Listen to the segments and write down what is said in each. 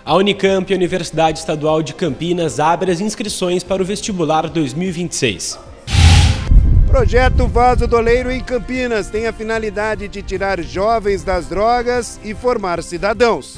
A Unicamp, a Universidade Estadual de Campinas, abre as inscrições para o vestibular 2026. Projeto Vaso-Doleiro em Campinas tem a finalidade de tirar jovens das drogas e formar cidadãos.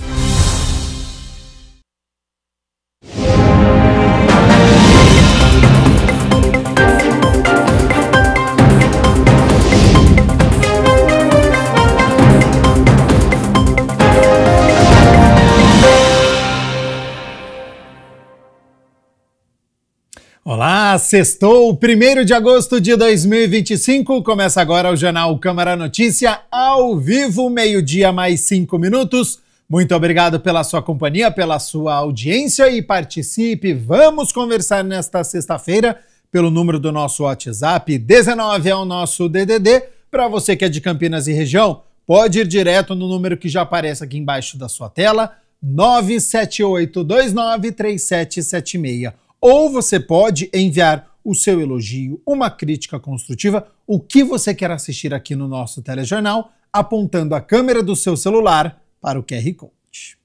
Olá, sextou, 1º de agosto de 2025, começa agora o Jornal Câmara Notícia, ao vivo, meio-dia mais 5 minutos. Muito obrigado pela sua companhia, pela sua audiência e participe. Vamos conversar nesta sexta-feira pelo número do nosso WhatsApp, 19 é o nosso DDD. Para você que é de Campinas e região, pode ir direto no número que já aparece aqui embaixo da sua tela, 978293776. Ou você pode enviar o seu elogio, uma crítica construtiva, o que você quer assistir aqui no nosso telejornal, apontando a câmera do seu celular para o QR Code.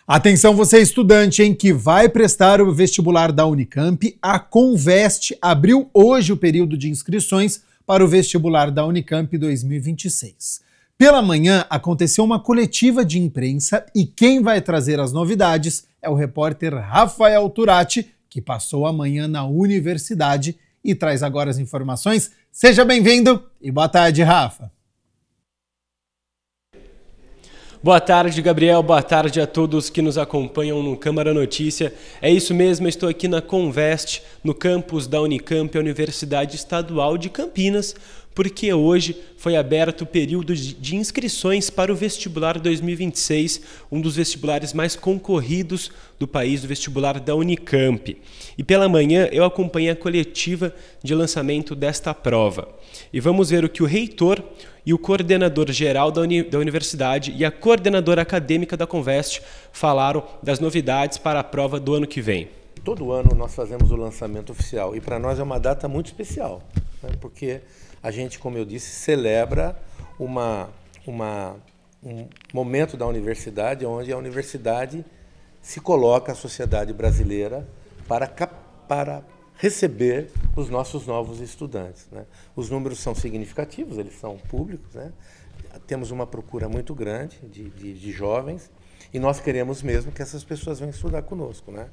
Atenção você estudante, hein, que vai prestar o vestibular da Unicamp, a Conveste abriu hoje o período de inscrições para o vestibular da Unicamp 2026. Pela manhã aconteceu uma coletiva de imprensa e quem vai trazer as novidades é o repórter Rafael Turati, que passou a manhã na universidade e traz agora as informações. Seja bem-vindo e boa tarde, Rafa. Boa tarde, Gabriel. Boa tarde a todos que nos acompanham no Câmara Notícia. É isso mesmo, eu estou aqui na Conveste, no campus da Unicamp, a Universidade Estadual de Campinas, porque hoje foi aberto o período de inscrições para o vestibular 2026, um dos vestibulares mais concorridos do país, do vestibular da Unicamp. E pela manhã eu acompanhei a coletiva de lançamento desta prova. E vamos ver o que o reitor e o coordenador geral da universidade e a coordenadora acadêmica da Conveste falaram das novidades para a prova do ano que vem. Todo ano nós fazemos o lançamento oficial e para nós é uma data muito especial, né? Porque a gente, como eu disse, celebra um momento da universidade onde a universidade se coloca à sociedade brasileira para receber os nossos novos estudantes, né? Os números são significativos, eles são públicos, né? Temos uma procura muito grande de jovens e nós queremos mesmo que essas pessoas venham estudar conosco, né?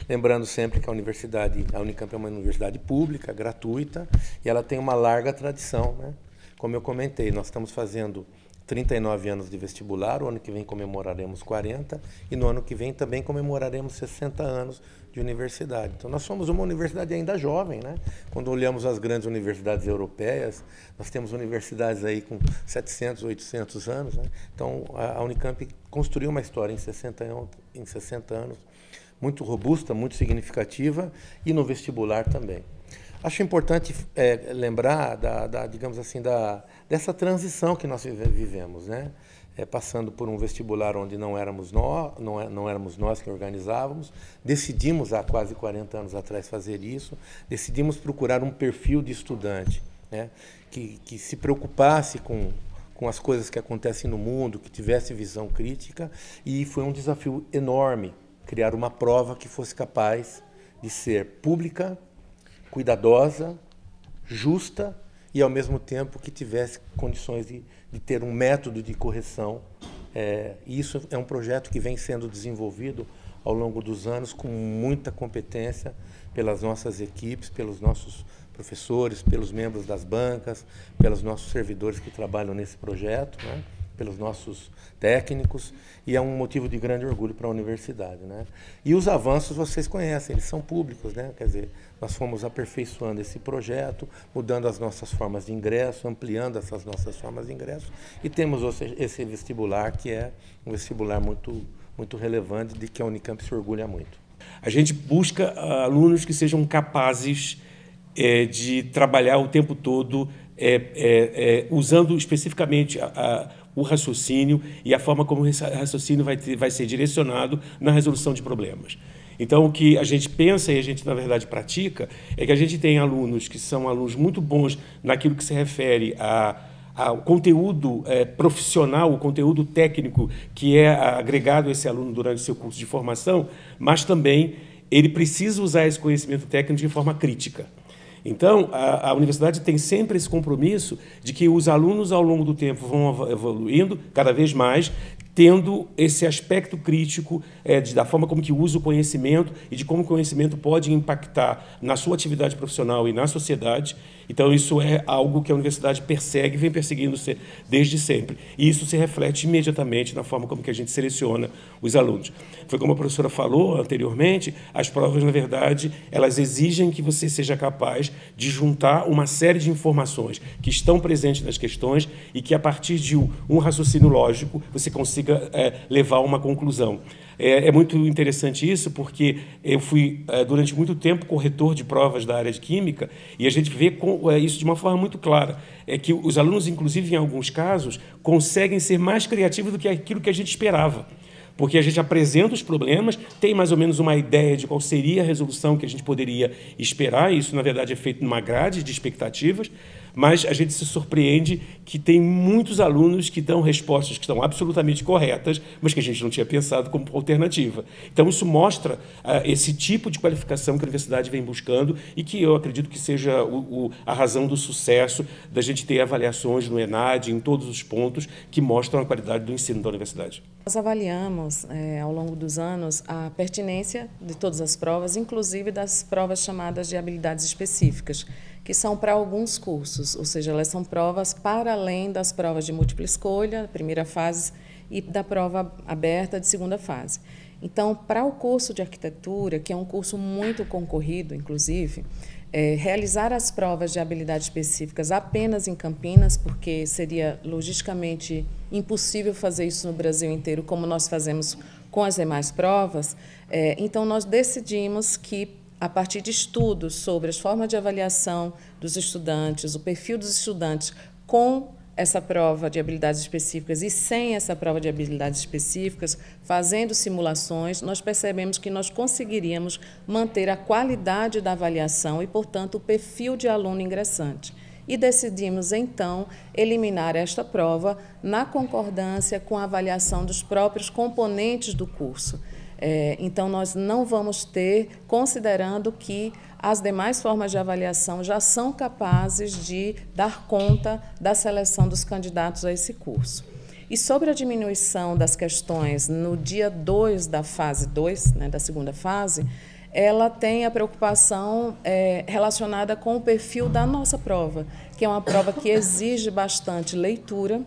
Lembrando sempre que a Unicamp é uma universidade pública, gratuita, e ela tem uma larga tradição, né? Como eu comentei, nós estamos fazendo 39 anos de vestibular, o ano que vem comemoraremos 40, e no ano que vem também comemoraremos 60 anos de universidade. Então nós somos uma universidade ainda jovem, né? Quando olhamos as grandes universidades europeias, nós temos universidades aí com 700, 800 anos, né? Então a Unicamp construiu uma história em 60 anos, muito robusta, muito significativa, e no vestibular também. Acho importante lembrar digamos assim, dessa transição que nós vivemos, né? Passando por um vestibular onde não éramos nós que organizávamos, decidimos há quase 40 anos atrás fazer isso, decidimos procurar um perfil de estudante, né? Que se preocupasse com as coisas que acontecem no mundo, que tivesse visão crítica, e foi um desafio enorme criar uma prova que fosse capaz de ser pública, cuidadosa, justa e, ao mesmo tempo, que tivesse condições de ter um método de correção. E isso é um projeto que vem sendo desenvolvido ao longo dos anos com muita competência pelas nossas equipes, pelos nossos professores, pelos membros das bancas, pelos nossos servidores que trabalham nesse projeto, né? Pelos nossos técnicos, e é um motivo de grande orgulho para a universidade, né? E os avanços vocês conhecem, eles são públicos, né? Quer dizer, nós fomos aperfeiçoando esse projeto, mudando as nossas formas de ingresso, ampliando essas nossas formas de ingresso, e temos esse vestibular que é um vestibular muito, muito relevante, de que a Unicamp se orgulha muito. A gente busca alunos que sejam capazes de trabalhar o tempo todo, usando especificamente o raciocínio e a forma como esse raciocínio vai ser direcionado na resolução de problemas. Então, o que a gente pensa e a gente, na verdade, pratica é que a gente tem alunos que são alunos muito bons naquilo que se refere a o conteúdo profissional, o conteúdo técnico que é agregado a esse aluno durante o seu curso de formação, mas também ele precisa usar esse conhecimento técnico de forma crítica. Então, a universidade tem sempre esse compromisso de que os alunos, ao longo do tempo, vão evoluindo cada vez mais, tendo esse aspecto crítico da forma como que usa o conhecimento e de como o conhecimento pode impactar na sua atividade profissional e na sociedade. Então, isso é algo que a universidade persegue e vem perseguindo desde sempre. E isso se reflete imediatamente na forma como que a gente seleciona os alunos. Foi como a professora falou anteriormente, as provas, na verdade, elas exigem que você seja capaz de juntar uma série de informações que estão presentes nas questões e que, a partir de um raciocínio lógico, você consiga levar a uma conclusão. É muito interessante isso, porque eu fui, durante muito tempo, corretor de provas da área de Química, e a gente vê isso de uma forma muito clara. É que os alunos, inclusive, em alguns casos, conseguem ser mais criativos do que aquilo que a gente esperava. Porque a gente apresenta os problemas, tem mais ou menos uma ideia de qual seria a resolução que a gente poderia esperar, e isso, na verdade, é feito numa grade de expectativas, mas a gente se surpreende que tem muitos alunos que dão respostas que estão absolutamente corretas, mas que a gente não tinha pensado como alternativa. Então, isso mostra esse tipo de qualificação que a universidade vem buscando e que eu acredito que seja a razão do sucesso da gente ter avaliações no ENAD, em todos os pontos, que mostram a qualidade do ensino da universidade. Nós avaliamos, ao longo dos anos, a pertinência de todas as provas, inclusive das provas chamadas de habilidades específicas, que são para alguns cursos, ou seja, elas são provas para além das provas de múltipla escolha, primeira fase, e da prova aberta de segunda fase. Então, para o curso de arquitetura, que é um curso muito concorrido, inclusive, realizar as provas de habilidades específicas apenas em Campinas, porque seria logisticamente impossível fazer isso no Brasil inteiro, como nós fazemos com as demais provas, então nós decidimos que, a partir de estudos sobre as formas de avaliação dos estudantes, o perfil dos estudantes com essa prova de habilidades específicas e sem essa prova de habilidades específicas, fazendo simulações, nós percebemos que nós conseguiríamos manter a qualidade da avaliação e, portanto, o perfil de aluno ingressante. E decidimos, então, eliminar esta prova na concordância com a avaliação dos próprios componentes do curso. Então, nós não vamos ter, considerando que as demais formas de avaliação já são capazes de dar conta da seleção dos candidatos a esse curso. E sobre a diminuição das questões no dia 2 da fase 2, da segunda fase, ela tem a preocupação relacionada com o perfil da nossa prova, que é uma prova que exige bastante leitura.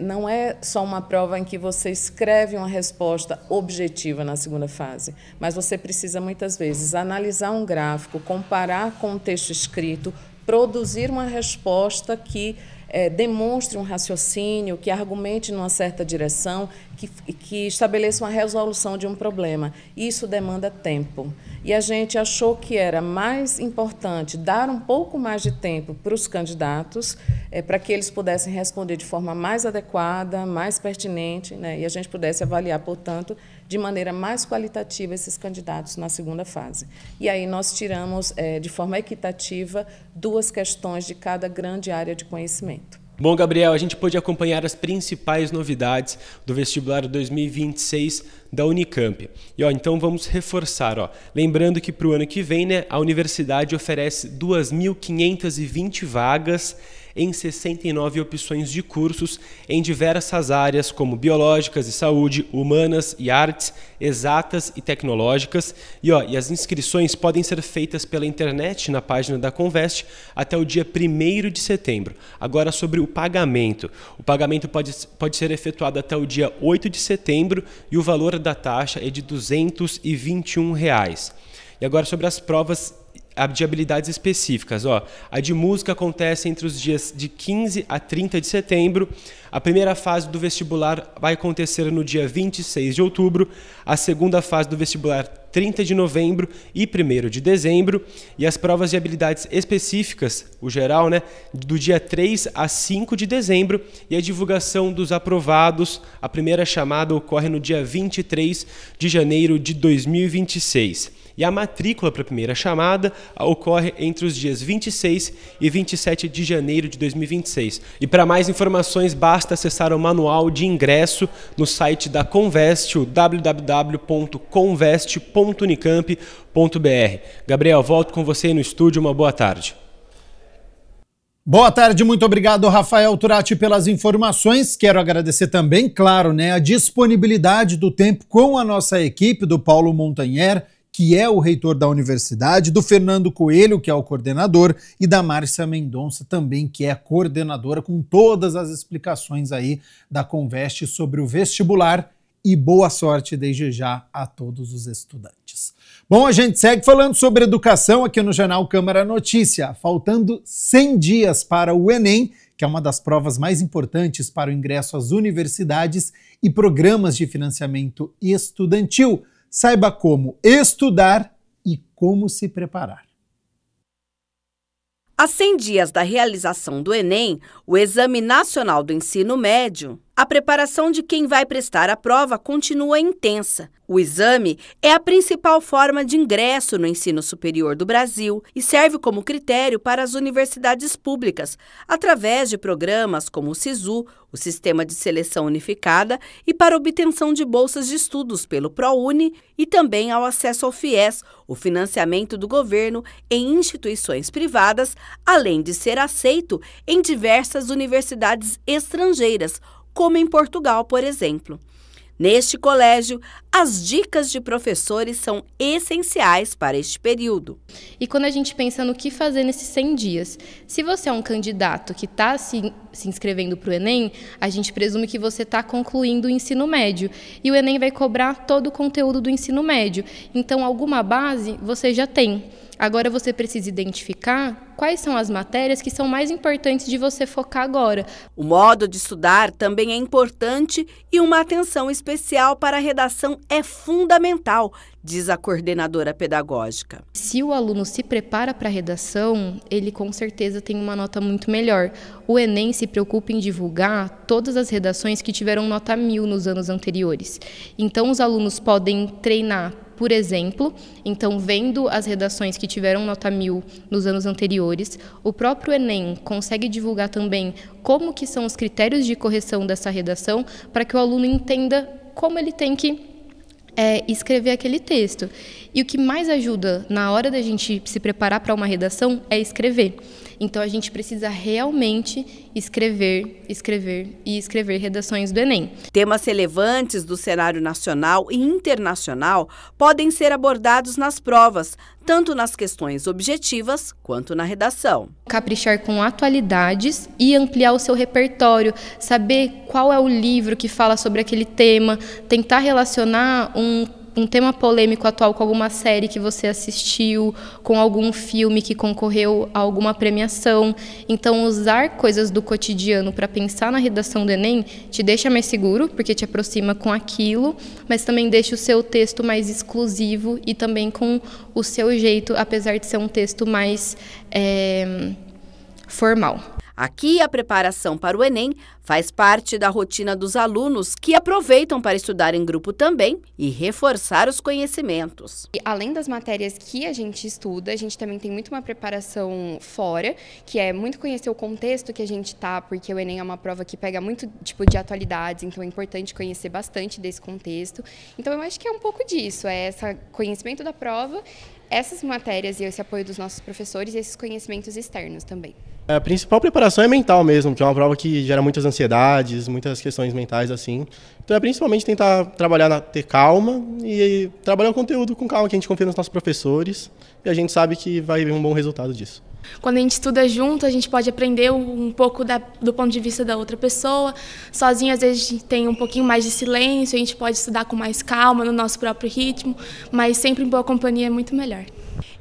Não é só uma prova em que você escreve uma resposta objetiva na segunda fase, mas você precisa, muitas vezes, analisar um gráfico, comparar com o texto escrito, produzir uma resposta que demonstre um raciocínio, que argumente numa certa direção, que estabeleça uma resolução de um problema. Isso demanda tempo. E a gente achou que era mais importante dar um pouco mais de tempo para os candidatos, para que eles pudessem responder de forma mais adequada, mais pertinente, e a gente pudesse avaliar, portanto, de maneira mais qualitativa esses candidatos na segunda fase. E aí nós tiramos, de forma equitativa, 2 questões de cada grande área de conhecimento. Bom, Gabriel, a gente pôde acompanhar as principais novidades do vestibular 2026 da Unicamp. E então vamos reforçar, lembrando que para o ano que vem, a universidade oferece 2.520 vagas em 69 opções de cursos em diversas áreas como biológicas e saúde, humanas e artes, exatas e tecnológicas. E as inscrições podem ser feitas pela internet na página da Convest até o dia 1º de setembro. Agora, sobre o pagamento. O pagamento pode ser efetuado até o dia 8 de setembro e o valor da taxa é de R$ 221. E agora sobre as provas de habilidades específicas. A de música acontece entre os dias de 15 a 30 de setembro. A primeira fase do vestibular vai acontecer no dia 26 de outubro. A segunda fase do vestibular 30 de novembro e 1º de dezembro, e as provas de habilidades específicas, o geral, do dia 3 a 5 de dezembro, e a divulgação dos aprovados, a primeira chamada ocorre no dia 23 de janeiro de 2026. E a matrícula para a primeira chamada ocorre entre os dias 26 e 27 de janeiro de 2026. E para mais informações, basta acessar o manual de ingresso no site da Convest, o www.convest.unicamp.br. Gabriel, volto com você aí no estúdio. Uma boa tarde. Boa tarde, muito obrigado, Rafael Turati, pelas informações. Quero agradecer também, claro, a disponibilidade do tempo com a nossa equipe, do Paulo Montanher, que é o reitor da universidade, do Fernando Coelho, que é o coordenador, e da Márcia Mendonça também, que é coordenadora, com todas as explicações aí da Convest sobre o vestibular, e boa sorte desde já a todos os estudantes. Bom, a gente segue falando sobre educação aqui no Jornal Câmara Notícia, faltando 100 dias para o Enem, que é uma das provas mais importantes para o ingresso às universidades e programas de financiamento estudantil. Saiba como estudar e como se preparar. A 100 dias da realização do Enem, o Exame Nacional do Ensino Médio, a preparação de quem vai prestar a prova continua intensa. O exame é a principal forma de ingresso no ensino superior do Brasil e serve como critério para as universidades públicas, através de programas como o SISU, o Sistema de Seleção Unificada, e para obtenção de bolsas de estudos pelo ProUni e também ao acesso ao FIES, o financiamento do governo em instituições privadas, além de ser aceito em diversas universidades estrangeiras, como em Portugal, por exemplo. Neste colégio, as dicas de professores são essenciais para este período. E quando a gente pensa no que fazer nesses 100 dias, se você é um candidato que está se inscrevendo para o Enem, a gente presume que você está concluindo o ensino médio. E o Enem vai cobrar todo o conteúdo do ensino médio. Então, alguma base você já tem. Agora você precisa identificar quais são as matérias que são mais importantes de você focar agora. O modo de estudar também é importante e uma atenção especial para a redação é fundamental, diz a coordenadora pedagógica. Se o aluno se prepara para a redação, ele com certeza tem uma nota muito melhor. O Enem se preocupa em divulgar todas as redações que tiveram nota 1000 nos anos anteriores. Então, os alunos podem treinar, por exemplo, então vendo as redações que tiveram nota 1000 nos anos anteriores, o próprio Enem consegue divulgar também como que são os critérios de correção dessa redação para que o aluno entenda como ele tem que escrever aquele texto. E o que mais ajuda na hora da gente se preparar para uma redação é escrever. Então, a gente precisa realmente escrever redações do Enem. Temas relevantes do cenário nacional e internacional podem ser abordados nas provas, tanto nas questões objetivas quanto na redação. Caprichar com atualidades e ampliar o seu repertório, saber qual é o livro que fala sobre aquele tema, tentar relacionar um tema polêmico atual com alguma série que você assistiu, com algum filme que concorreu a alguma premiação. Então, usar coisas do cotidiano para pensar na redação do Enem te deixa mais seguro, porque te aproxima com aquilo, mas também deixa o seu texto mais exclusivo e também com o seu jeito, apesar de ser um texto mais formal. Aqui, a preparação para o Enem faz parte da rotina dos alunos que aproveitam para estudar em grupo também e reforçar os conhecimentos. E além das matérias que a gente estuda, a gente também tem muito uma preparação fora, que é muito conhecer o contexto que a gente está, porque o Enem é uma prova que pega muito tipo de atualidades, então é importante conhecer bastante desse contexto. Então eu acho que é um pouco disso, é esse conhecimento da prova, essas matérias e esse apoio dos nossos professores e esses conhecimentos externos também. A principal preparação é mental mesmo, que é uma prova que gera muitas ansiedades, muitas questões mentais assim. Então é principalmente tentar trabalhar, ter calma e trabalhar o conteúdo com calma, que a gente confia nos nossos professores e a gente sabe que vai vir um bom resultado disso. Quando a gente estuda junto, a gente pode aprender um pouco do ponto de vista da outra pessoa. Sozinho, às vezes, a gente tem um pouquinho mais de silêncio, a gente pode estudar com mais calma, no nosso próprio ritmo, mas sempre em boa companhia é muito melhor.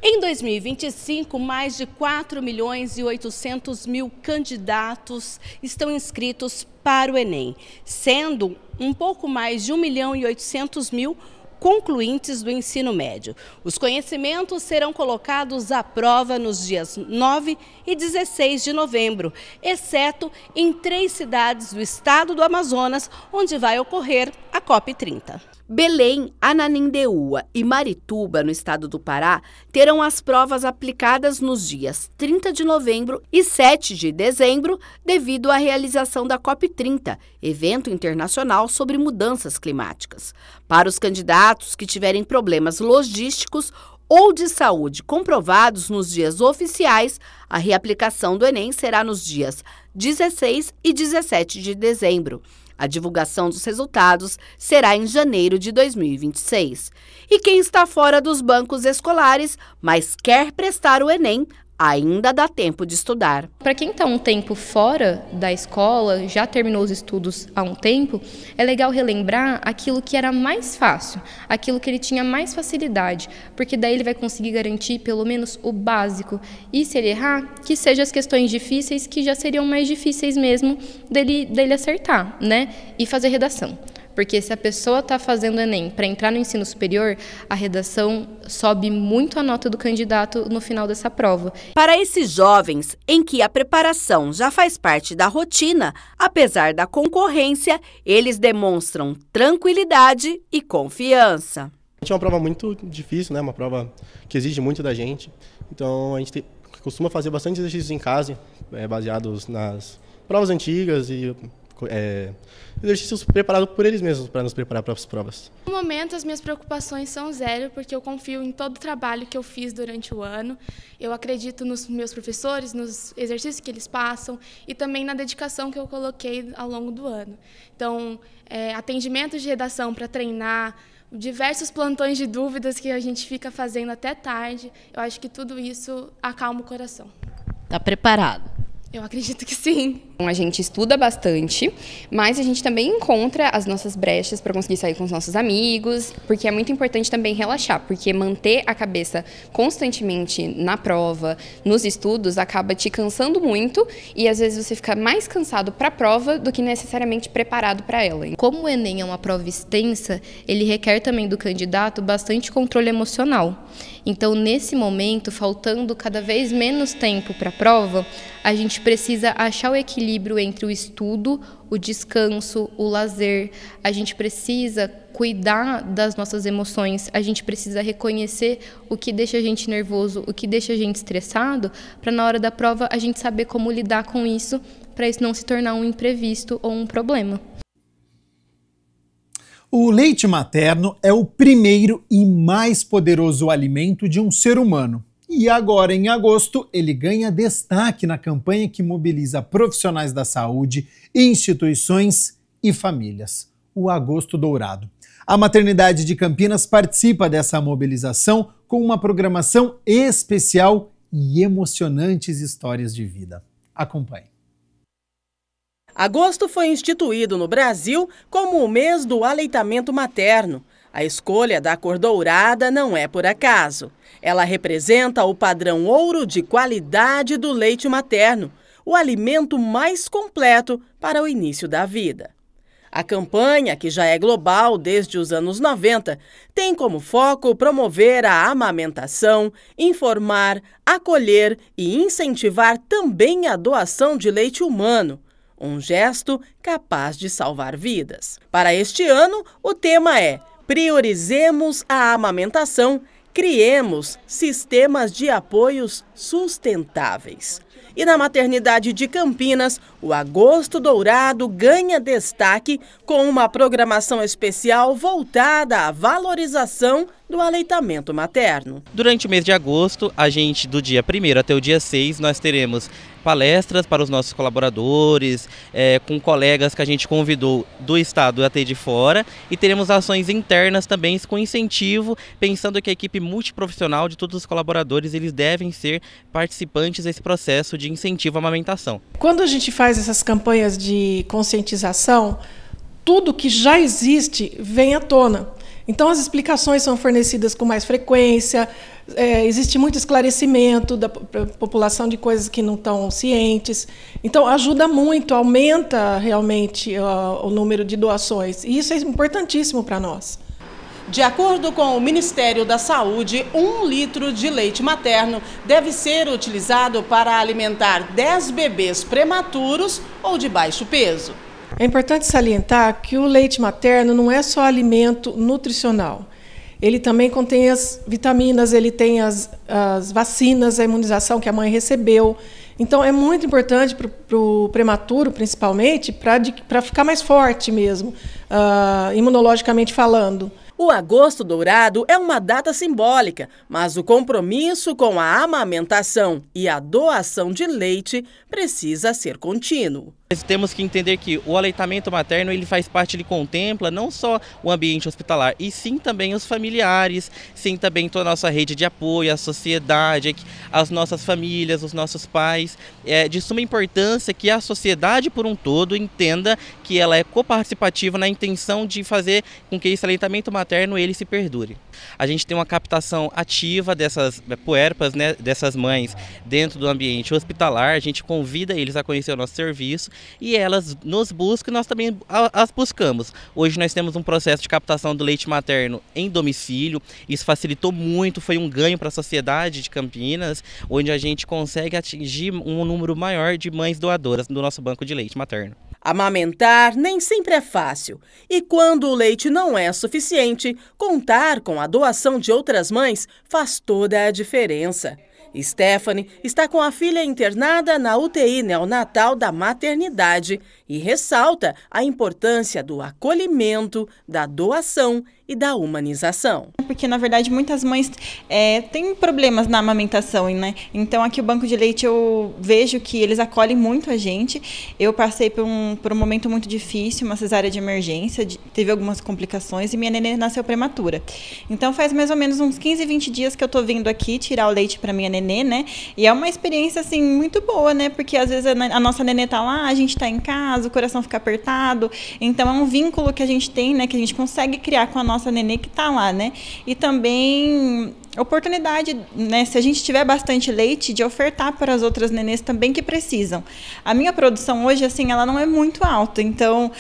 Em 2025, mais de 4.800.000 candidatos estão inscritos para o Enem, sendo um pouco mais de 1.800.000 concluintes do ensino médio. Os conhecimentos serão colocados à prova nos dias 9 e 16 de novembro, exceto em 3 cidades do estado do Amazonas, onde vai ocorrer a COP30. Belém, Ananindeua e Marituba, no estado do Pará, terão as provas aplicadas nos dias 30 de novembro e 7 de dezembro, devido à realização da COP30, evento internacional sobre mudanças climáticas. Para os candidatos que tiverem problemas logísticos ou de saúde comprovados nos dias oficiais, a reaplicação do Enem será nos dias 16 e 17 de dezembro. A divulgação dos resultados será em janeiro de 2026. E quem está fora dos bancos escolares, mas quer prestar o Enem, ainda dá tempo de estudar. Para quem está um tempo fora da escola, já terminou os estudos há um tempo, é legal relembrar aquilo que era mais fácil, aquilo que ele tinha mais facilidade, porque daí ele vai conseguir garantir pelo menos o básico. E se ele errar, que sejam as questões difíceis, que já seriam mais difíceis mesmo dele acertar, né? E fazer redação. Porque se a pessoa está fazendo Enem para entrar no ensino superior, a redação sobe muito a nota do candidato no final dessa prova. Para esses jovens, em que a preparação já faz parte da rotina, apesar da concorrência, eles demonstram tranquilidade e confiança. É uma prova muito difícil, né? Uma prova que exige muito da gente. Então a gente costuma fazer bastante exercícios em casa, baseados nas provas antigas e exercícios preparados por eles mesmos para nos preparar para as provas. No momento, as minhas preocupações são zero, porque eu confio em todo o trabalho que eu fiz durante o ano. Eu acredito nos meus professores, nos exercícios que eles passam e também na dedicação que eu coloquei ao longo do ano. Então, atendimentos de redação para treinar, diversos plantões de dúvidas que a gente fica fazendo até tarde, eu acho que tudo isso acalma o coração. Está preparado? Eu acredito que sim. A gente estuda bastante, mas a gente também encontra as nossas brechas para conseguir sair com os nossos amigos, porque é muito importante também relaxar, porque manter a cabeça constantemente na prova, nos estudos, acaba te cansando muito e às vezes você fica mais cansado para a prova do que necessariamente preparado para ela. Como o Enem é uma prova extensa, ele requer também do candidato bastante controle emocional. Então, nesse momento, faltando cada vez menos tempo para a prova, a gente precisa achar o equilíbrio entre o estudo, o descanso, o lazer. A gente precisa cuidar das nossas emoções, a gente precisa reconhecer o que deixa a gente nervoso, o que deixa a gente estressado, para na hora da prova a gente saber como lidar com isso, para isso não se tornar um imprevisto ou um problema. O leite materno é o primeiro e mais poderoso alimento de um ser humano. E agora, em agosto, ele ganha destaque na campanha que mobiliza profissionais da saúde, instituições e famílias. O Agosto Dourado. A maternidade de Campinas participa dessa mobilização com uma programação especial e emocionantes histórias de vida. Acompanhe. Agosto foi instituído no Brasil como o mês do aleitamento materno. A escolha da cor dourada não é por acaso. Ela representa o padrão ouro de qualidade do leite materno, o alimento mais completo para o início da vida. A campanha, que já é global desde os anos 90, tem como foco promover a amamentação, informar, acolher e incentivar também a doação de leite humano, um gesto capaz de salvar vidas. Para este ano, o tema é Priorizemos a amamentação, criemos sistemas de apoios sustentáveis. E na maternidade de Campinas, o Agosto Dourado ganha destaque com uma programação especial voltada à valorização do aleitamento materno. Durante o mês de agosto, do dia 1º até o dia 6, nós teremos palestras para os nossos colaboradores, com colegas que a gente convidou do estado e até de fora, e teremos ações internas também com incentivo, pensando que a equipe multiprofissional de todos os colaboradores, eles devem ser participantes desse processo de incentivo à amamentação. Quando a gente faz essas campanhas de conscientização, tudo que já existe vem à tona. Então, as explicações são fornecidas com mais frequência, existe muito esclarecimento da população de coisas que não estão cientes. Então, ajuda muito, aumenta realmente o número de doações. E isso é importantíssimo para nós. De acordo com o Ministério da Saúde, 1 litro de leite materno deve ser utilizado para alimentar 10 bebês prematuros ou de baixo peso. É importante salientar que o leite materno não é só alimento nutricional. Ele também contém as vitaminas, ele tem as vacinas, a imunização que a mãe recebeu. Então, é muito importante para o prematuro, principalmente, para ficar mais forte mesmo, imunologicamente falando. O Agosto Dourado é uma data simbólica, mas o compromisso com a amamentação e a doação de leite precisa ser contínuo. Temos que entender que o aleitamento materno ele faz parte, ele contempla não só o ambiente hospitalar, e sim também os familiares, sim também toda a nossa rede de apoio, a sociedade, as nossas famílias, os nossos pais. É de suma importância que a sociedade por um todo entenda que ela é coparticipativa na intenção de fazer com que esse aleitamento materno ele se perdure. A gente tem uma captação ativa dessas puérperas, né, dessas mães dentro do ambiente hospitalar, a gente convida eles a conhecer o nosso serviço e elas nos buscam e nós também as buscamos. Hoje nós temos um processo de captação do leite materno em domicílio, isso facilitou muito, foi um ganho para a sociedade de Campinas, onde a gente consegue atingir um número maior de mães doadoras do nosso banco de leite materno. Amamentar nem sempre é fácil e quando o leite não é suficiente, contar com a doação de outras mães faz toda a diferença. Stephanie está com a filha internada na UTI neonatal da maternidade e ressalta a importância do acolhimento, da doação e da humanização. Porque, na verdade, muitas mães têm problemas na amamentação, né? Então, aqui o Banco de Leite eu vejo que eles acolhem muito a gente. Eu passei por um momento muito difícil, uma cesárea de emergência, teve algumas complicações e minha nenê nasceu prematura. Então, faz mais ou menos uns 15, 20 dias que eu tô vindo aqui tirar o leite para minha nenê, né? E é uma experiência, assim, muito boa, né? Porque, às vezes, a nossa nenê tá lá, a gente tá em casa, o coração fica apertado. Então, é um vínculo que a gente tem, né? Que a gente consegue criar com a nossa nenê que tá lá, né? E também oportunidade, né? Se a gente tiver bastante leite, de ofertar para as outras nenês também que precisam. A minha produção hoje, assim, ela não é muito alta, então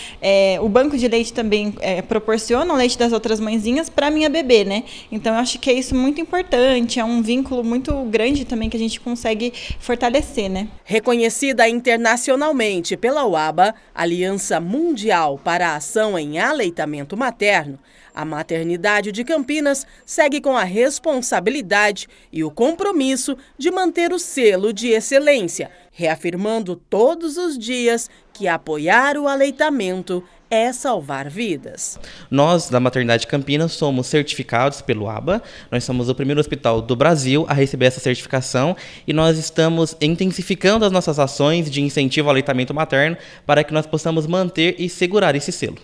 o banco de leite também proporciona o leite das outras mãezinhas para minha bebê, né? Então eu acho que é isso muito importante, é um vínculo muito grande também que a gente consegue fortalecer, né? Reconhecida internacionalmente pela UABA, Aliança Mundial para a Ação em Aleitamento Materno, a maternidade de Campinas segue com a responsabilidade e o compromisso de manter o selo de excelência, reafirmando todos os dias que apoiar o aleitamento é salvar vidas. Nós, da Maternidade de Campinas, somos certificados pelo ABA, nós somos o primeiro hospital do Brasil a receber essa certificação e nós estamos intensificando as nossas ações de incentivo ao aleitamento materno para que nós possamos manter e segurar esse selo.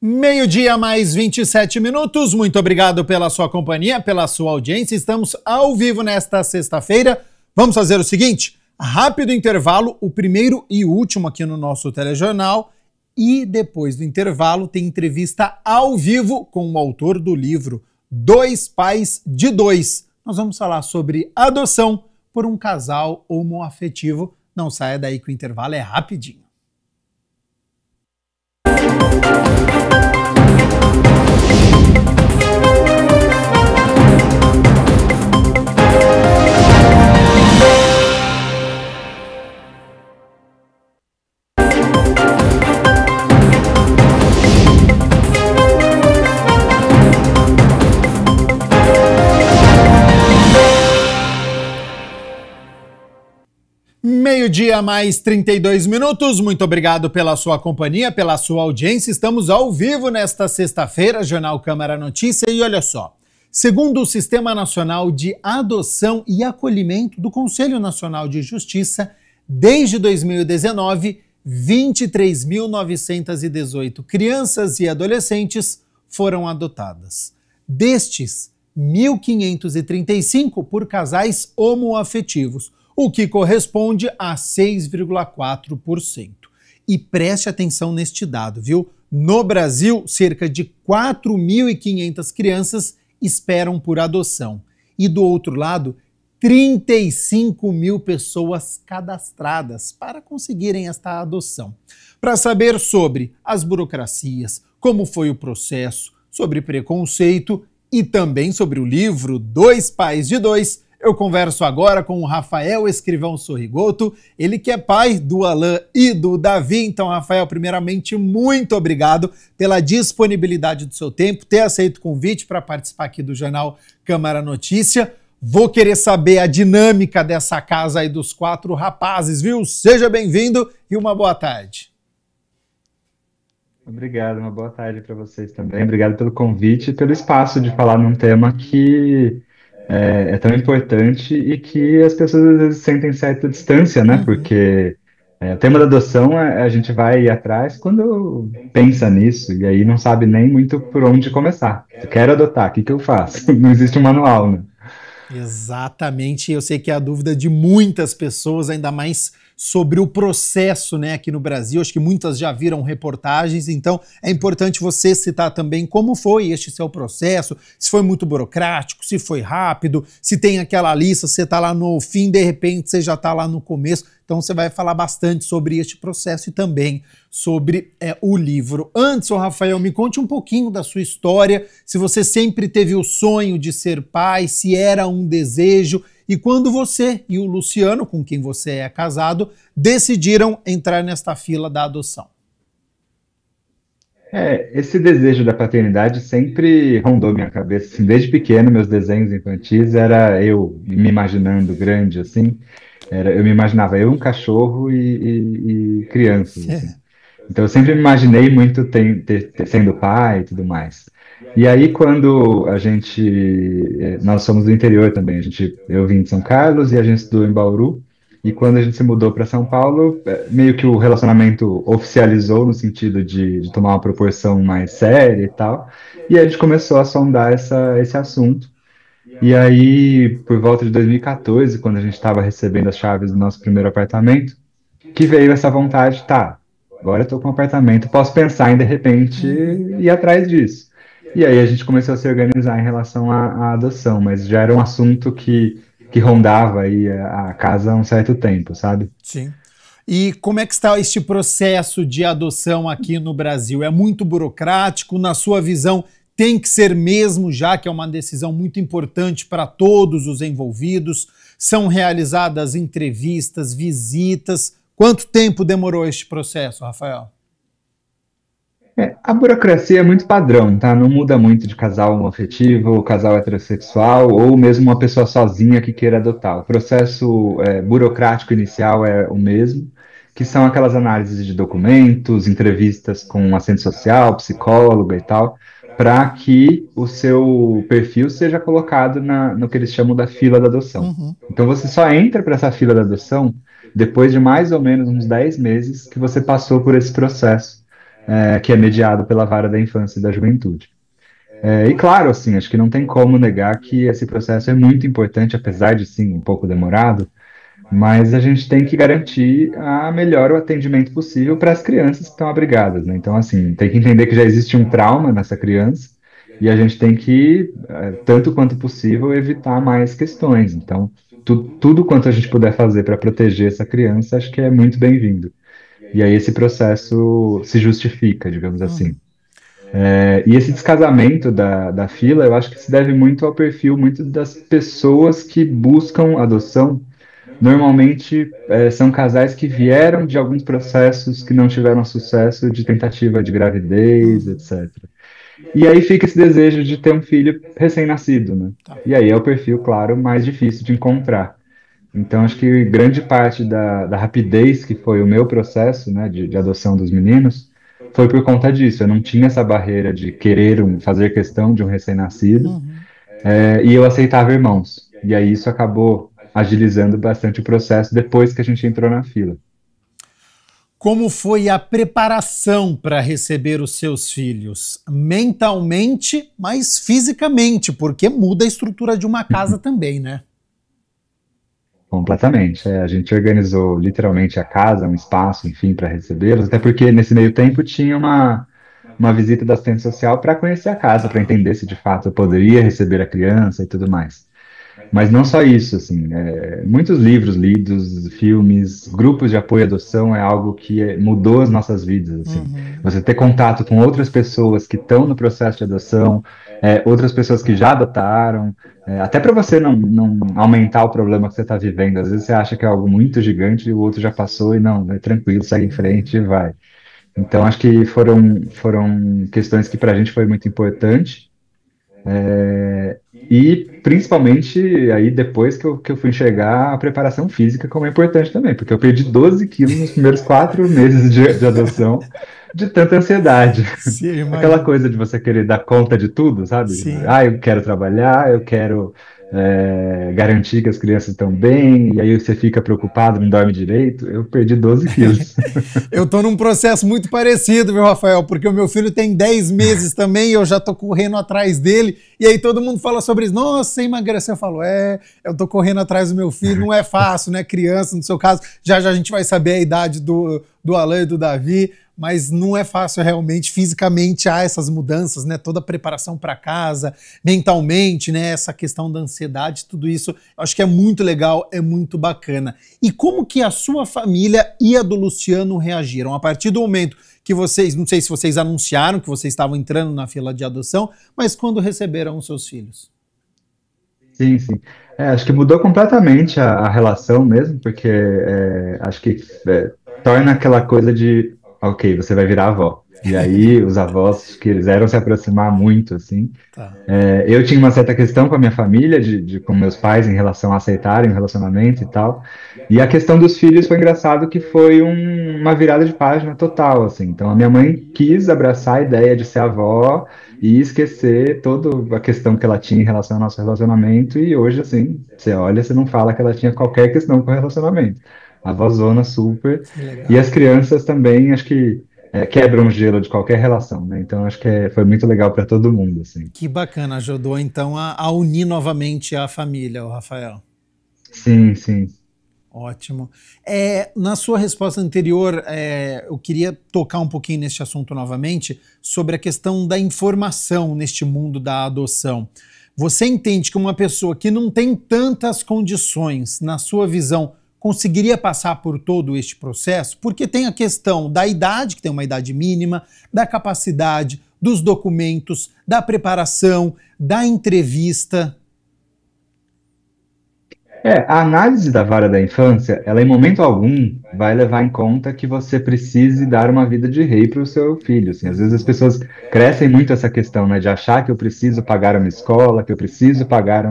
12h mais 27 minutos. Muito obrigado pela sua companhia, pela sua audiência. Estamos ao vivo nesta sexta-feira. Vamos fazer o seguinte, rápido intervalo, o primeiro e último aqui no nosso telejornal. E depois do intervalo tem entrevista ao vivo com o autor do livro Dois Pais de Dois. Nós vamos falar sobre adoção por um casal homoafetivo. Não saia daí que o intervalo é rapidinho. Meio-dia mais 32 minutos, muito obrigado pela sua companhia, pela sua audiência. Estamos ao vivo nesta sexta-feira, Jornal Câmara Notícia. E olha só, segundo o Sistema Nacional de Adoção e Acolhimento do Conselho Nacional de Justiça, desde 2019, 23.918 crianças e adolescentes foram adotadas. Destes, 1.535 por casais homoafetivos, o que corresponde a 6,4%. E preste atenção neste dado, viu? No Brasil, cerca de 4.500 crianças esperam por adoção. E do outro lado, 35 mil pessoas cadastradas para conseguirem esta adoção. Para saber sobre as burocracias, como foi o processo, sobre preconceito e também sobre o livro Dois Pais de Dois. Eu converso agora com o Rafael Escrivão Sorrigoto, ele que é pai do Alan e do Davi. Então, Rafael, primeiramente, muito obrigado pela disponibilidade do seu tempo, ter aceito o convite para participar aqui do Jornal Câmara Notícia. Vou querer saber a dinâmica dessa casa aí dos 4 rapazes, viu? Seja bem-vindo e uma boa tarde. Obrigado, uma boa tarde para vocês também. Obrigado pelo convite e pelo espaço de falar num tema que é tão importante e que as pessoas às vezes sentem certa distância, né? Porque o tema da adoção a gente vai atrás quando pensa nisso e aí não sabe nem muito por onde começar. Eu quero adotar, o que eu faço? Não existe um manual, né? Exatamente, eu sei que é a dúvida de muitas pessoas, ainda mais sobre o processo, né, aqui no Brasil. Acho que muitas já viram reportagens, então é importante você citar também como foi este seu processo, se foi muito burocrático, se foi rápido, se tem aquela lista, você está lá no fim, de repente você já está lá no começo. Então você vai falar bastante sobre este processo e também sobre o livro. Antes, o Rafael, me conte um pouquinho da sua história, se você sempre teve o sonho de ser pai, se era um desejo, e quando você e o Luciano, com quem você é casado, decidiram entrar nesta fila da adoção. Esse desejo da paternidade sempre rondou minha cabeça. Assim, desde pequeno, meus desenhos infantis era eu me imaginando grande, assim. Eu me imaginava eu, um cachorro e crianças. Assim. Então eu sempre me imaginei muito sendo pai e tudo mais. E aí quando nós somos do interior também, eu vim de São Carlos e a gente estudou em Bauru. E quando a gente se mudou para São Paulo, meio que o relacionamento oficializou no sentido de tomar uma proporção mais séria e tal. E aí a gente começou a sondar esse assunto. E aí, por volta de 2014, quando a gente estava recebendo as chaves do nosso primeiro apartamento, que veio essa vontade, agora eu estou com um apartamento, posso pensar em, de repente, ir atrás disso. E aí a gente começou a se organizar em relação à adoção, mas já era um assunto que rondava aí a casa há um certo tempo, sabe? Sim. E como é que está este processo de adoção aqui no Brasil? É muito burocrático? Na sua visão, tem que ser mesmo, já que é uma decisão muito importante para todos os envolvidos? São realizadas entrevistas, visitas? Quanto tempo demorou este processo, Rafael? A burocracia é muito padrão, tá? Não muda muito de casal homoafetivo, casal heterossexual ou mesmo uma pessoa sozinha que queira adotar. O processo burocrático inicial é o mesmo, que são aquelas análises de documentos, entrevistas com assistente social, psicóloga e tal, para que o seu perfil seja colocado no que eles chamam da fila da adoção. Então você só entra para essa fila da adoção depois de mais ou menos uns 10 meses que você passou por esse processo, que é mediado pela Vara da Infância e da Juventude. E claro, assim, acho que não tem como negar que esse processo é muito importante, apesar de, sim, um pouco demorado, mas a gente tem que garantir o melhor atendimento possível para as crianças que estão abrigadas, né? Então, assim, tem que entender que já existe um trauma nessa criança e a gente tem que, tanto quanto possível, evitar mais questões. Então, tudo quanto a gente puder fazer para proteger essa criança, acho que é muito bem-vindo. E aí esse processo se justifica, digamos assim. E esse descasamento da fila, eu acho que se deve muito ao perfil muito das pessoas que buscam adoção. Normalmente são casais que vieram de alguns processos que não tiveram sucesso, de tentativa de gravidez, etc. E aí fica esse desejo de ter um filho recém-nascido, né? E aí é o perfil, claro, mais difícil de encontrar. Então, acho que grande parte da rapidez que foi o meu processo, né, de adoção dos meninos, foi por conta disso. Eu não tinha essa barreira de querer fazer questão de um recém-nascido, e eu aceitava irmãos. E aí isso acabou agilizando bastante o processo depois que a gente entrou na fila. Como foi a preparação para receber os seus filhos? Mentalmente, mas fisicamente, porque muda a estrutura de uma casa também, né? Completamente. A gente organizou literalmente a casa, um espaço, enfim, para recebê-los, até porque nesse meio tempo tinha uma visita da assistente social para conhecer a casa, para entender se de fato eu poderia receber a criança e tudo mais. Mas não só isso, assim, muitos livros lidos, filmes, grupos de apoio à adoção é algo que mudou as nossas vidas, assim. Você ter contato com outras pessoas que estão no processo de adoção, outras pessoas que já adotaram, até para você não aumentar o problema que você está vivendo. Às vezes você acha que é algo muito gigante e o outro já passou e não, é tranquilo, segue em frente e vai. Então, acho que foram questões que para a gente foi muito importante. E principalmente aí depois que eu fui enxergar a preparação física como é importante também, porque eu perdi 12 quilos nos primeiros 4 meses de adoção, de tanta ansiedade. Sim, Aquela coisa de você querer dar conta de tudo, sabe? Sim. Eu quero trabalhar, eu quero garantir que as crianças estão bem, e aí você fica preocupado, não dorme direito. Eu perdi 12 quilos. Eu tô num processo muito parecido, viu, Rafael? Porque o meu filho tem 10 meses também e eu já tô correndo atrás dele. E aí todo mundo fala sobre isso. Nossa, você emagreceu. Eu falo, eu tô correndo atrás do meu filho. Não é fácil, né? Criança, no seu caso. Já a gente vai saber a idade do Alan e do Davi. Mas não é fácil realmente, fisicamente há essas mudanças, né? Toda a preparação para casa, mentalmente, né? Essa questão da ansiedade, tudo isso, eu acho que é muito legal, é muito bacana. E como que a sua família e a do Luciano reagiram? A partir do momento que vocês, não sei se vocês anunciaram que vocês estavam entrando na fila de adoção, mas quando receberam os seus filhos? Sim, sim. Acho que mudou completamente a relação mesmo, porque acho que torna aquela coisa de ok, você vai virar avó. E aí os avós quiseram se aproximar muito, assim. Tá. Eu tinha uma certa questão com a minha família, com meus pais, em relação a aceitarem o relacionamento e tal. E a questão dos filhos foi engraçado que foi uma virada de página total, assim. Então a minha mãe quis abraçar a ideia de ser avó e esquecer toda a questão que ela tinha em relação ao nosso relacionamento. E hoje, assim, você olha, você não fala que ela tinha qualquer questão com o relacionamento. A vozona super. E as crianças também, acho que quebram o gelo de qualquer relação, né? Então acho que foi muito legal para todo mundo, assim. Que bacana, ajudou então a unir novamente a família, o Rafael. Sim, sim. Ótimo. Na sua resposta anterior, eu queria tocar um pouquinho neste assunto novamente, sobre a questão da informação neste mundo da adoção. Você entende que uma pessoa que não tem tantas condições, na sua visão, conseguiria passar por todo este processo? Porque tem a questão da idade, que tem uma idade mínima, da capacidade, dos documentos, da preparação, da entrevista. A análise da vara da infância, ela em momento algum vai levar em conta que você precise dar uma vida de rei para o seu filho. Assim. Às vezes as pessoas crescem muito essa questão, né, de achar que eu preciso pagar uma escola, que eu preciso pagar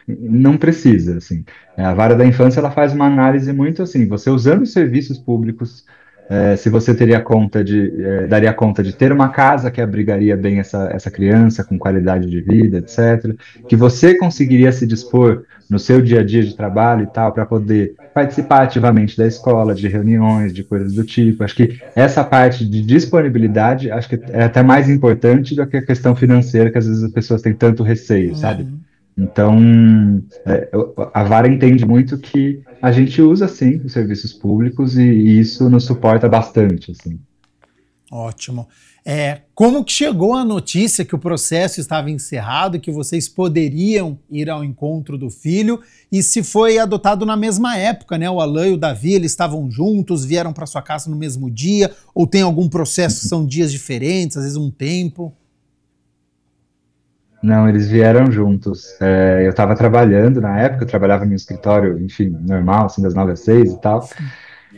Não precisa, assim. A vara da infância, ela faz uma análise muito assim, você usando os serviços públicos, se você daria conta de ter uma casa que abrigaria bem essa criança, com qualidade de vida, etc. Que você conseguiria se dispor no seu dia a dia de trabalho e tal, para poder participar ativamente da escola, de reuniões, de coisas do tipo. Acho que essa parte de disponibilidade, acho que é até mais importante do que a questão financeira, que às vezes as pessoas têm tanto receio, sabe? Então, a vara entende muito que a gente usa, sim, os serviços públicos e isso nos suporta bastante, assim. Ótimo. Como que chegou a notícia que o processo estava encerrado, que vocês poderiam ir ao encontro do filho, e se foi adotado na mesma época, né? O Alan e o Davi, eles estavam juntos, vieram para sua casa no mesmo dia, ou tem algum processo que são dias diferentes, às vezes um tempo? Não, eles vieram juntos. Eu estava trabalhando na época, eu trabalhava no escritório, enfim, normal, assim, das 9 às 6 e tal.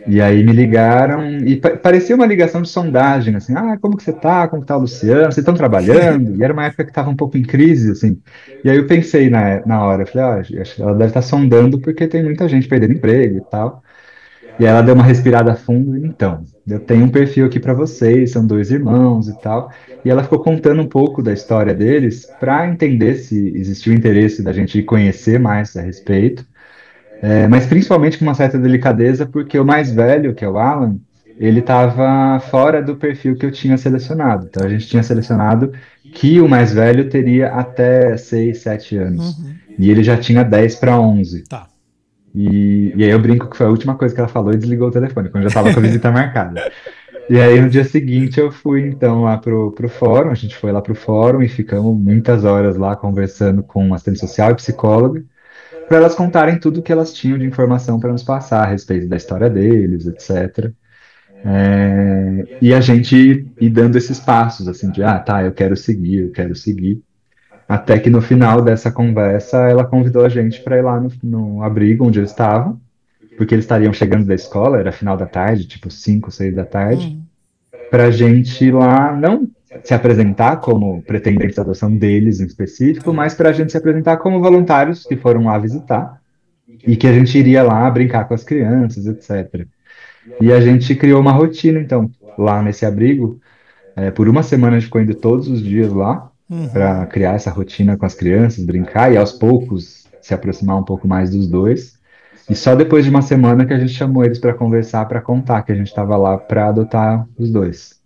E aí me ligaram, e parecia uma ligação de sondagem, assim, como que você tá? Como que tá o Luciano? Vocês estão trabalhando? E era uma época que estava um pouco em crise, assim. E aí eu pensei na hora, eu falei, acho que ela deve estar sondando porque tem muita gente perdendo emprego e tal. E aí ela deu uma respirada fundo, então, eu tenho um perfil aqui para vocês, são 2 irmãos e tal. E ela ficou contando um pouco da história deles para entender se existiu interesse da gente conhecer mais a respeito. Mas principalmente com uma certa delicadeza, porque o mais velho, que é o Alan, ele estava fora do perfil que eu tinha selecionado. Então a gente tinha selecionado que o mais velho teria até 6, 7 anos. E ele já tinha 10 para 11. Tá. E aí eu brinco que foi a última coisa que ela falou e desligou o telefone, quando já estava com a visita marcada. E aí no dia seguinte eu fui então lá pro fórum, a gente foi lá pro fórum e ficamos muitas horas lá conversando com assistente social e psicóloga, para elas contarem tudo que elas tinham de informação para nos passar a respeito da história deles, etc. E a gente ir dando esses passos, assim, de, tá, eu quero seguir. Até que no final dessa conversa, ela convidou a gente para ir lá no abrigo onde eles estavam, porque eles estariam chegando da escola, era final da tarde, tipo 5, 6 da tarde, para a gente ir lá, não se apresentar como pretendentes de adoção deles em específico, mas para a gente se apresentar como voluntários que foram lá visitar, e que a gente iria lá brincar com as crianças, etc. E a gente criou uma rotina, então, lá nesse abrigo. Por uma semana a gente ficou indo todos os dias lá, para criar essa rotina com as crianças, brincar e aos poucos se aproximar um pouco mais dos dois. E só depois de uma semana que a gente chamou eles para conversar, para contar que a gente estava lá para adotar os dois.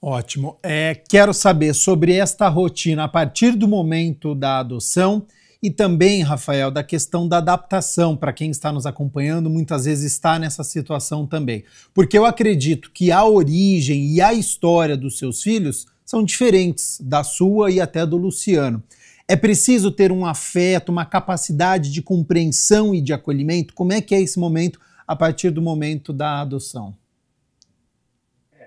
Ótimo. Quero saber sobre esta rotina a partir do momento da adoção e também, Rafael, da questão da adaptação, para quem está nos acompanhando, muitas vezes está nessa situação também. Porque eu acredito que a origem e a história dos seus filhos são diferentes da sua e até do Luciano. É preciso ter um afeto, uma capacidade de compreensão e de acolhimento? Como é que é esse momento a partir do momento da adoção?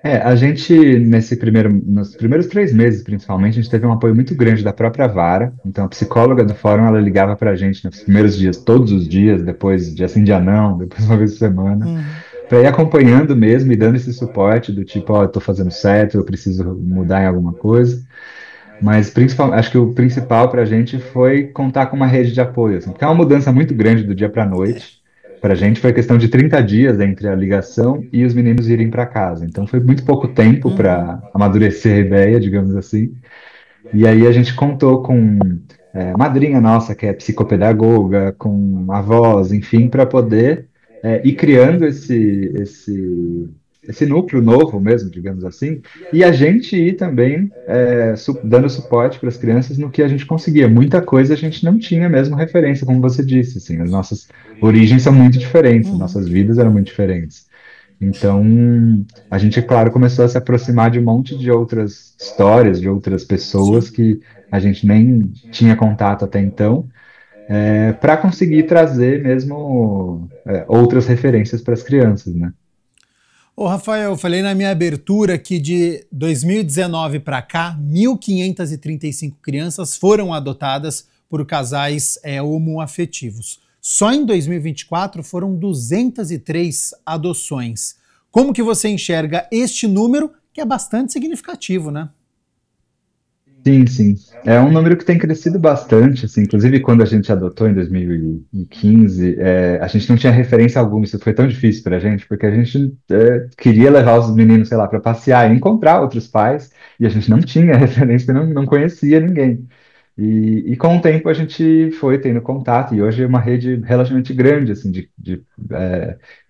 A gente, nos primeiros 3 meses, principalmente, a gente teve um apoio muito grande da própria Vara. Então, a psicóloga do fórum, ela ligava pra gente nos primeiros dias, todos os dias, depois dia sim, dia não, depois uma vez por semana, para ir acompanhando mesmo e dando esse suporte do tipo, eu tô fazendo certo, eu preciso mudar em alguma coisa. Mas acho que o principal pra gente foi contar com uma rede de apoio, assim, porque é uma mudança muito grande do dia pra noite. Pra gente foi questão de 30 dias entre a ligação e os meninos irem para casa. Então foi muito pouco tempo para amadurecer a ideia, digamos assim. E aí a gente contou com madrinha nossa, que é psicopedagoga, com avós, enfim, para poder ir criando esse núcleo novo mesmo, digamos assim, e a gente ir também dando suporte para as crianças no que a gente conseguia. Muita coisa a gente não tinha mesmo referência, como você disse, assim, as nossas origens são muito diferentes, nossas vidas eram muito diferentes. Então, a gente, claro, começou a se aproximar de um monte de outras histórias, de outras pessoas que a gente nem tinha contato até então, para conseguir trazer mesmo outras referências para as crianças, né? Ô Rafael, eu falei na minha abertura que de 2019 para cá, 1.535 crianças foram adotadas por casais homoafetivos. Só em 2024 foram 203 adoções. Como que você enxerga este número, que é bastante significativo, né? Sim, sim. É um número que tem crescido bastante, assim, inclusive quando a gente adotou em 2015, a gente não tinha referência alguma, isso foi tão difícil pra gente, porque a gente queria levar os meninos, sei lá, para passear e encontrar outros pais, e a gente não tinha referência, não conhecia ninguém. E com o tempo a gente foi tendo contato, e hoje é uma rede relativamente grande, assim, de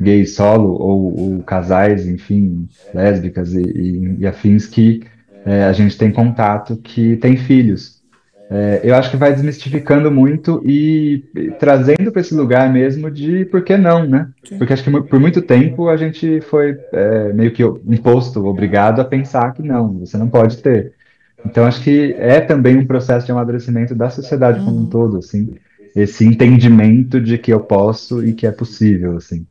gays solo ou casais, enfim, lésbicas e afins que a gente tem contato, que tem filhos. Eu acho que vai desmistificando muito e trazendo para esse lugar mesmo de por que não, né? Sim. Porque acho que por muito tempo a gente foi meio que imposto, obrigado a pensar que não, você não pode ter. Então acho que é também um processo de amadurecimento da sociedade como um todo, assim, esse entendimento de que eu posso e que é possível, assim.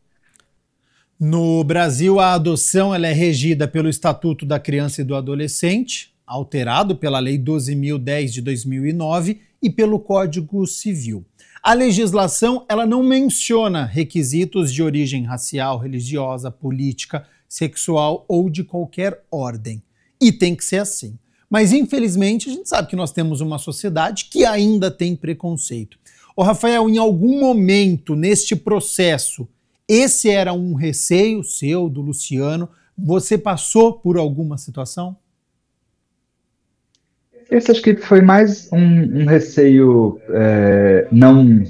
No Brasil, a adoção ela é regida pelo Estatuto da Criança e do Adolescente, alterado pela Lei 12.010 de 2009 e pelo Código Civil. A legislação ela não menciona requisitos de origem racial, religiosa, política, sexual ou de qualquer ordem. E tem que ser assim. Mas, infelizmente, a gente sabe que nós temos uma sociedade que ainda tem preconceito. Ô, Rafael, em algum momento neste processo, esse era um receio seu, do Luciano? Você passou por alguma situação? Esse acho que foi mais um receio não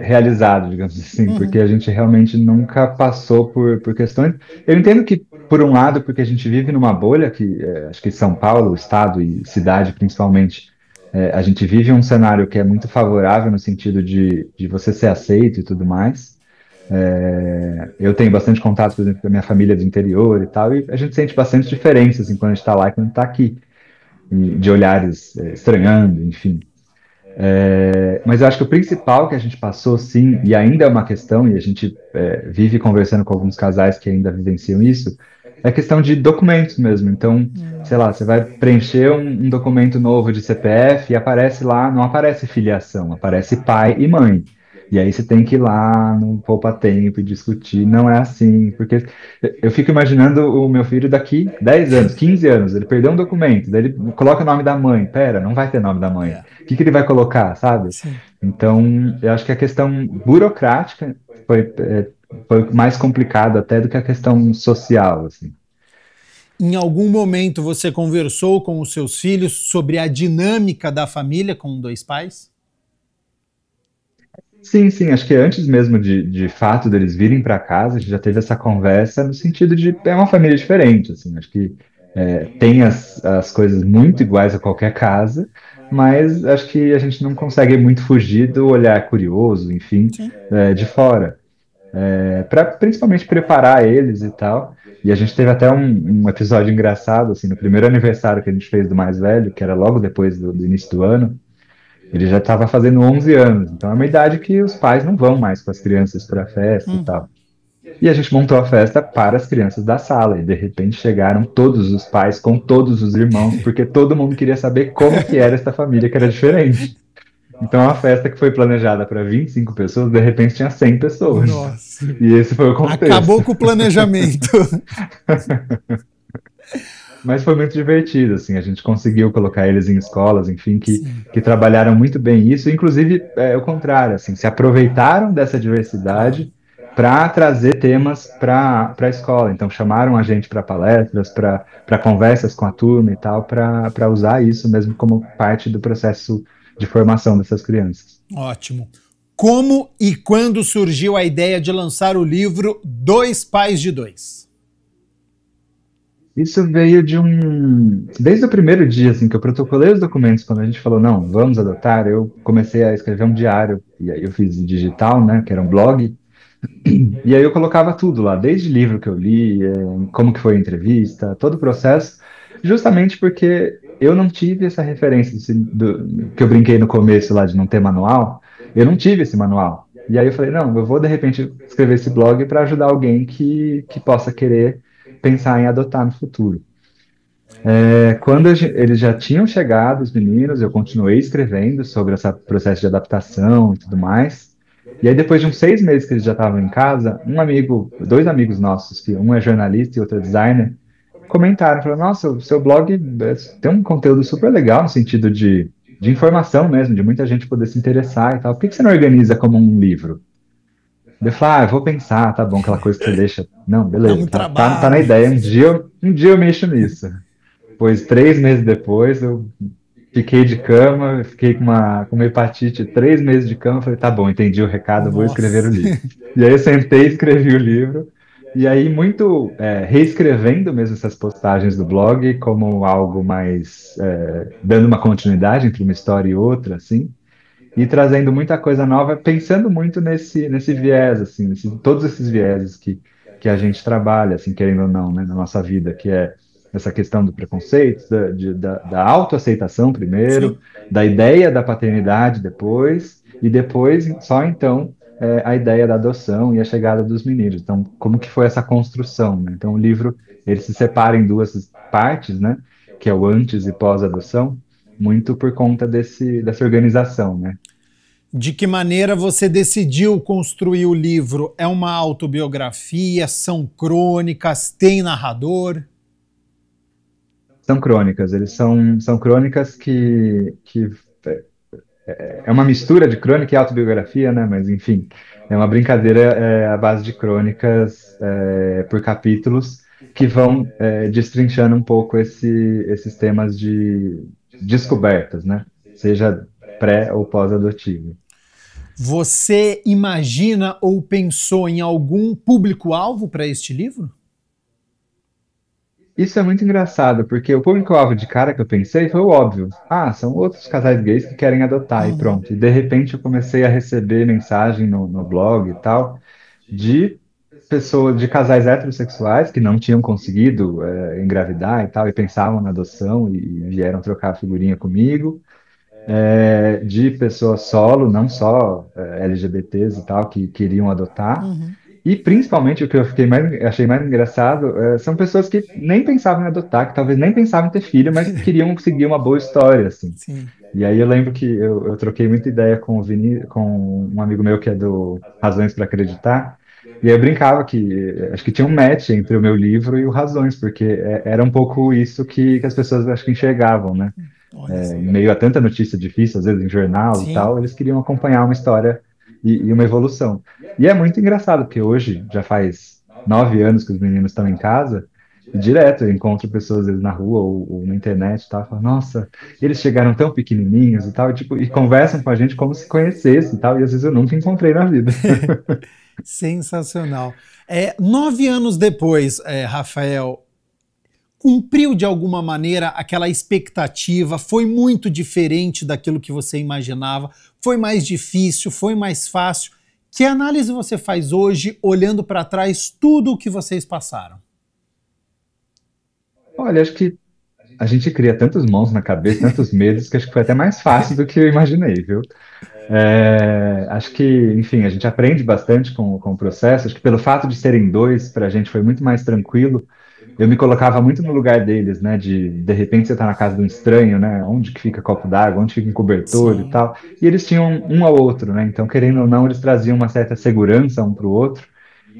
realizado, digamos assim, porque a gente realmente nunca passou por questões. Eu entendo que, por um lado, porque a gente vive numa bolha, que acho que São Paulo, estado e cidade principalmente, a gente vive um cenário que é muito favorável no sentido de você ser aceito e tudo mais. Eu tenho bastante contato, por exemplo, com a minha família do interior e tal, e a gente sente bastante diferença assim, quando a gente está lá e quando a gente está aqui, de olhares estranhando, enfim. Mas eu acho que o principal que a gente passou, sim, e ainda é uma questão, e a gente vive conversando com alguns casais que ainda vivenciam isso, é a questão de documentos mesmo. Então, sei lá, você vai preencher um documento novo de CPF e aparece lá, não aparece filiação, aparece pai e mãe. E aí você tem que ir lá no Poupa Tempo e discutir. Não é assim, porque eu fico imaginando o meu filho daqui 10 anos, 15 anos, ele perdeu um documento, daí ele coloca o nome da mãe. Pera, não vai ter nome da mãe. O que ele vai colocar, sabe? Então, eu acho que a questão burocrática foi mais complicada até do que a questão social, assim. Em algum momento você conversou com os seus filhos sobre a dinâmica da família com 2 pais? Sim, sim, acho que antes mesmo de fato deles virem para casa, a gente já teve essa conversa no sentido de é uma família diferente, assim, acho que tem as coisas muito iguais a qualquer casa, mas acho que a gente não consegue muito fugir do olhar curioso, enfim, de fora, para principalmente preparar eles e tal. E a gente teve até um episódio engraçado, assim, no primeiro aniversário que a gente fez do mais velho, que era logo depois do início do ano. Ele já estava fazendo 11 anos, então é uma idade que os pais não vão mais com as crianças para a festa e tal. E a gente montou a festa para as crianças da sala, e de repente chegaram todos os pais com todos os irmãos, porque todo mundo queria saber como que era essa família que era diferente. Então a festa que foi planejada para 25 pessoas, de repente tinha 100 pessoas. Nossa. E esse foi o contexto. Acabou com o planejamento. Mas foi muito divertido, assim, a gente conseguiu colocar eles em escolas, enfim, que trabalharam muito bem isso, inclusive o contrário, assim, se aproveitaram dessa diversidade para trazer temas para a escola, então chamaram a gente para palestras, para conversas com a turma e tal, para usar isso mesmo como parte do processo de formação dessas crianças. Ótimo. Como e quando surgiu a ideia de lançar o livro Dois Pais de Dois? Isso veio desde o primeiro dia, assim, que eu protocolei os documentos, quando a gente falou, não, vamos adotar, eu comecei a escrever um diário, e aí eu fiz digital, né, que era um blog, e aí eu colocava tudo lá, desde livro que eu li, como que foi a entrevista, todo o processo, justamente porque eu não tive essa referência, que eu brinquei no começo lá de não ter manual, eu não tive esse manual. E aí eu falei, não, eu vou de repente escrever esse blog para ajudar alguém que possa querer pensar em adotar no futuro. Quando eles já tinham chegado, os meninos, eu continuei escrevendo sobre esse processo de adaptação e tudo mais. E aí, depois de uns 6 meses que eles já estavam em casa, dois amigos nossos, que um é jornalista e outro é designer, comentaram, falaram, nossa, o seu blog tem um conteúdo super legal no sentido de informação mesmo, de muita gente poder se interessar e tal. Por que você não organiza como um livro? Eu falei, eu vou pensar, tá bom, aquela coisa que você deixa. Não, beleza, tá na ideia. Um dia eu mexo nisso. Pois 3 meses depois, eu fiquei de cama, fiquei com uma hepatite, 3 meses de cama, falei, tá bom, entendi o recado, vou escrever o livro. E aí eu sentei e escrevi o livro. E aí, muito reescrevendo mesmo essas postagens do blog, como algo mais, dando uma continuidade entre uma história e outra, assim. E trazendo muita coisa nova, pensando muito nesse viés, assim, todos esses vieses que a gente trabalha, assim, querendo ou não, né, na nossa vida, que é essa questão do preconceito, da autoaceitação primeiro, da ideia da paternidade depois, e depois, só então, a ideia da adoção e a chegada dos meninos. Então, como que foi essa construção, né? Então, o livro, ele se separa em 2 partes, né, que é o antes e pós-adoção, muito por conta dessa organização, né? De que maneira você decidiu construir o livro? É uma autobiografia? São crônicas? Tem narrador? São crônicas. Eles são crônicas que é uma mistura de crônica e autobiografia, né? Mas, enfim, é uma brincadeira à base de crônicas por capítulos que vão destrinchando um pouco esses temas de descobertas, né? Seja pré ou pós-adotivo. Você imagina ou pensou em algum público-alvo para este livro? Isso é muito engraçado, porque o público-alvo de cara que eu pensei foi o óbvio. São outros casais gays que querem adotar e pronto. E de repente eu comecei a receber mensagem no blog e tal, de pessoas, de casais heterossexuais que não tinham conseguido engravidar e tal, e pensavam na adoção e vieram trocar figurinha comigo. de pessoas solo, não só LGBTs e tal, que queriam adotar. E principalmente o que achei mais engraçado são pessoas que nem pensavam em adotar, que talvez nem pensavam em ter filho, mas queriam seguir uma boa história, assim. Sim. E aí eu lembro que eu troquei muita ideia com com um amigo meu que é do Razões para Acreditar, e aí eu brincava que acho que tinha um match entre o meu livro e o Razões, porque era um pouco isso que as pessoas acho que enxergavam, né? Em meio a tanta notícia difícil, às vezes em jornal e tal, eles queriam acompanhar uma história e uma evolução. E é muito engraçado, porque hoje já faz 9 anos que os meninos estão em casa, e direto eu encontro pessoas às vezes na rua ou na internet e tal, e falo, nossa, eles chegaram tão pequenininhos e tal, e conversam com a gente como se conhecessem e tal, e às vezes eu nunca encontrei na vida. Sensacional. 9 anos depois, Rafael, cumpriu de alguma maneira aquela expectativa? Foi muito diferente daquilo que você imaginava? Foi mais difícil? Foi mais fácil? Que análise você faz hoje, olhando para trás, tudo o que vocês passaram? Olha, acho que a gente cria tantos monstros na cabeça, tantos medos, que acho que foi até mais fácil do que eu imaginei, viu? Acho que, enfim, a gente aprende bastante com o processo. Acho que pelo fato de serem dois, para a gente foi muito mais tranquilo. Eu me colocava muito no lugar deles, né? De repente você tá na casa de um estranho, né? Onde que fica copo d'água, onde fica um cobertor e tal. E eles tinham um ao outro, né? Então, querendo ou não, eles traziam uma certa segurança um para o outro.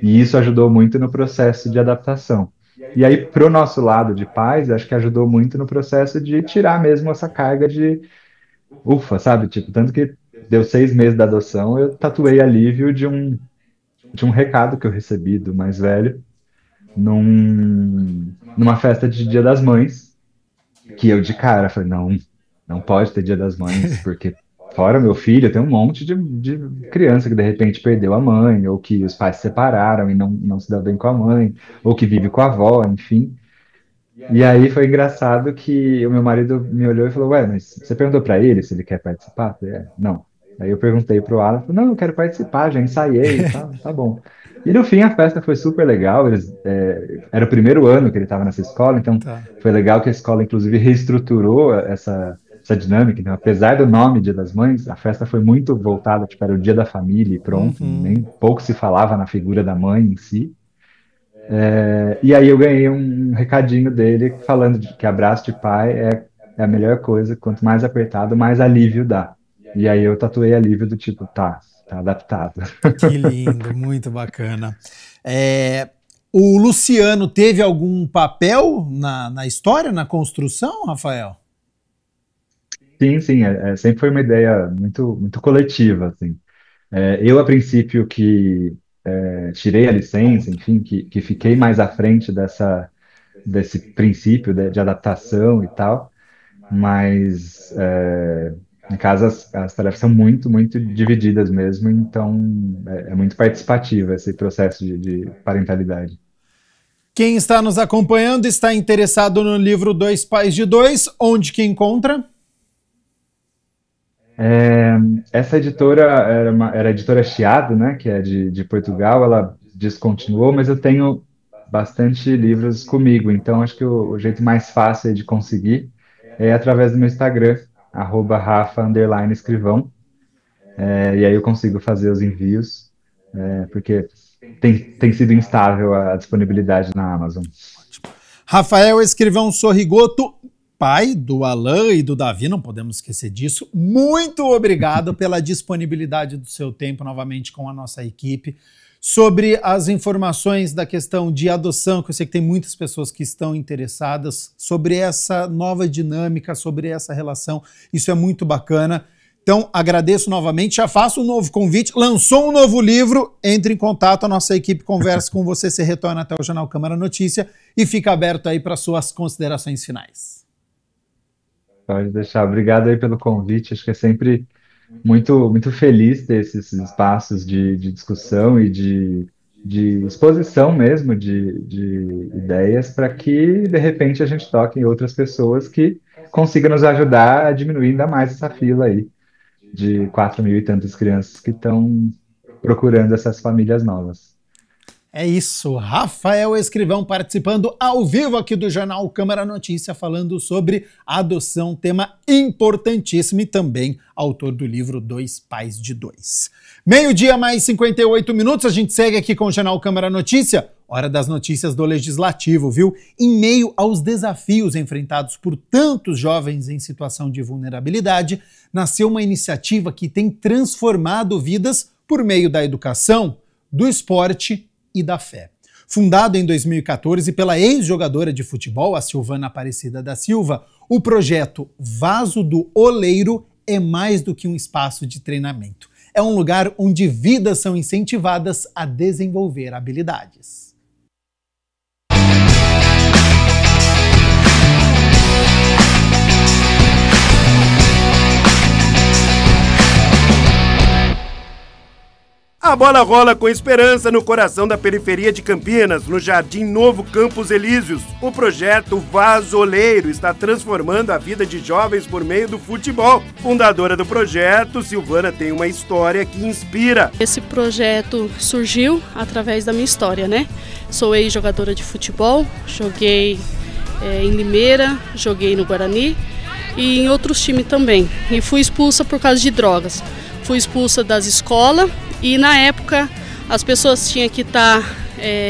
E isso ajudou muito no processo de adaptação. E aí, pro nosso lado de pais, acho que ajudou muito no processo de tirar mesmo essa carga de ufa, sabe? Tipo, tanto que deu 6 meses da adoção, eu tatuei alívio de um recado que eu recebi do mais velho numa festa de Dia das Mães, que eu de cara falei, não pode ter Dia das Mães, porque fora meu filho, tem um monte de criança que de repente perdeu a mãe, ou que os pais se separaram e não se dá bem com a mãe, ou que vive com a avó, enfim. E aí foi engraçado que o meu marido me olhou e falou, ué, mas você perguntou pra ele se ele quer participar? Eu falei, não. Aí eu perguntei pro Alan, falou, não, eu quero participar, já ensaiei, tá bom. E no fim a festa foi super legal, era o primeiro ano que ele estava nessa escola, então foi legal que a escola inclusive reestruturou essa dinâmica, então apesar do nome Dia das Mães, a festa foi muito voltada, tipo, era o dia da família e pronto, nem pouco se falava na figura da mãe em si. E aí eu ganhei um recadinho dele falando que abraço de pai é a melhor coisa, quanto mais apertado, mais alívio dá. E aí eu tatuei alívio do tipo, tá adaptado. Que lindo, muito bacana. O Luciano teve algum papel na história, na construção, Rafael? Sim, sempre foi uma ideia muito, muito coletiva, assim. Eu, a princípio, que tirei a licença, enfim, que fiquei mais à frente desse princípio de adaptação e tal, mas em casa as tarefas são muito, muito divididas mesmo, então é muito participativo esse processo de parentalidade. Quem está nos acompanhando está interessado no livro Dois Pais de Dois, onde que encontra? Essa editora era a editora Chiado, né, que é de Portugal, ela descontinuou, mas eu tenho bastante livros comigo, então acho que o jeito mais fácil de conseguir é através do meu Instagram, @Rafa_escrivão, e aí eu consigo fazer os envios, porque tem sido instável a disponibilidade na Amazon. Rafael Escrivão Sorrigoto, pai do Alan e do Davi, não podemos esquecer disso. Muito obrigado pela disponibilidade do seu tempo novamente com a nossa equipe. Sobre as informações da questão de adoção, que eu sei que tem muitas pessoas que estão interessadas, sobre essa nova dinâmica, sobre essa relação, isso é muito bacana. Então, agradeço novamente, já faço um novo convite, lançou um novo livro, entre em contato, a nossa equipe conversa com você, você retorna até o Jornal Câmara Notícia e fica aberto aí para suas considerações finais. Pode deixar, obrigado aí pelo convite, acho que é sempre muito, muito feliz ter esses espaços de discussão e de exposição mesmo de ideias para que, de repente, a gente toque em outras pessoas que consigam nos ajudar a diminuir ainda mais essa fila aí de 4.000 e tantas crianças que estão procurando essas famílias novas. É isso, Rafael Escrivão participando ao vivo aqui do Jornal Câmara Notícia, falando sobre adoção, tema importantíssimo, e também autor do livro Dois Pais de Dois. 12h mais 58 minutos, a gente segue aqui com o Jornal Câmara Notícia, hora das notícias do Legislativo, viu? Em meio aos desafios enfrentados por tantos jovens em situação de vulnerabilidade, nasceu uma iniciativa que tem transformado vidas por meio da educação, do esporte e da fé. Fundado em 2014 pela ex-jogadora de futebol, a Silvana Aparecida da Silva, o projeto Vaso do Oleiro é mais do que um espaço de treinamento. É um lugar onde vidas são incentivadas a desenvolver habilidades. A bola rola com esperança no coração da periferia de Campinas, no Jardim Novo Campos Elíseos. O projeto Vaso Oleiro está transformando a vida de jovens por meio do futebol. Fundadora do projeto, Silvana tem uma história que inspira. Esse projeto surgiu através da minha história, né? Sou ex-jogadora de futebol, joguei em Limeira, joguei no Guarani e em outros times também. E fui expulsa por causa de drogas. Fui expulsa das escolas. E na época as pessoas tinham que estar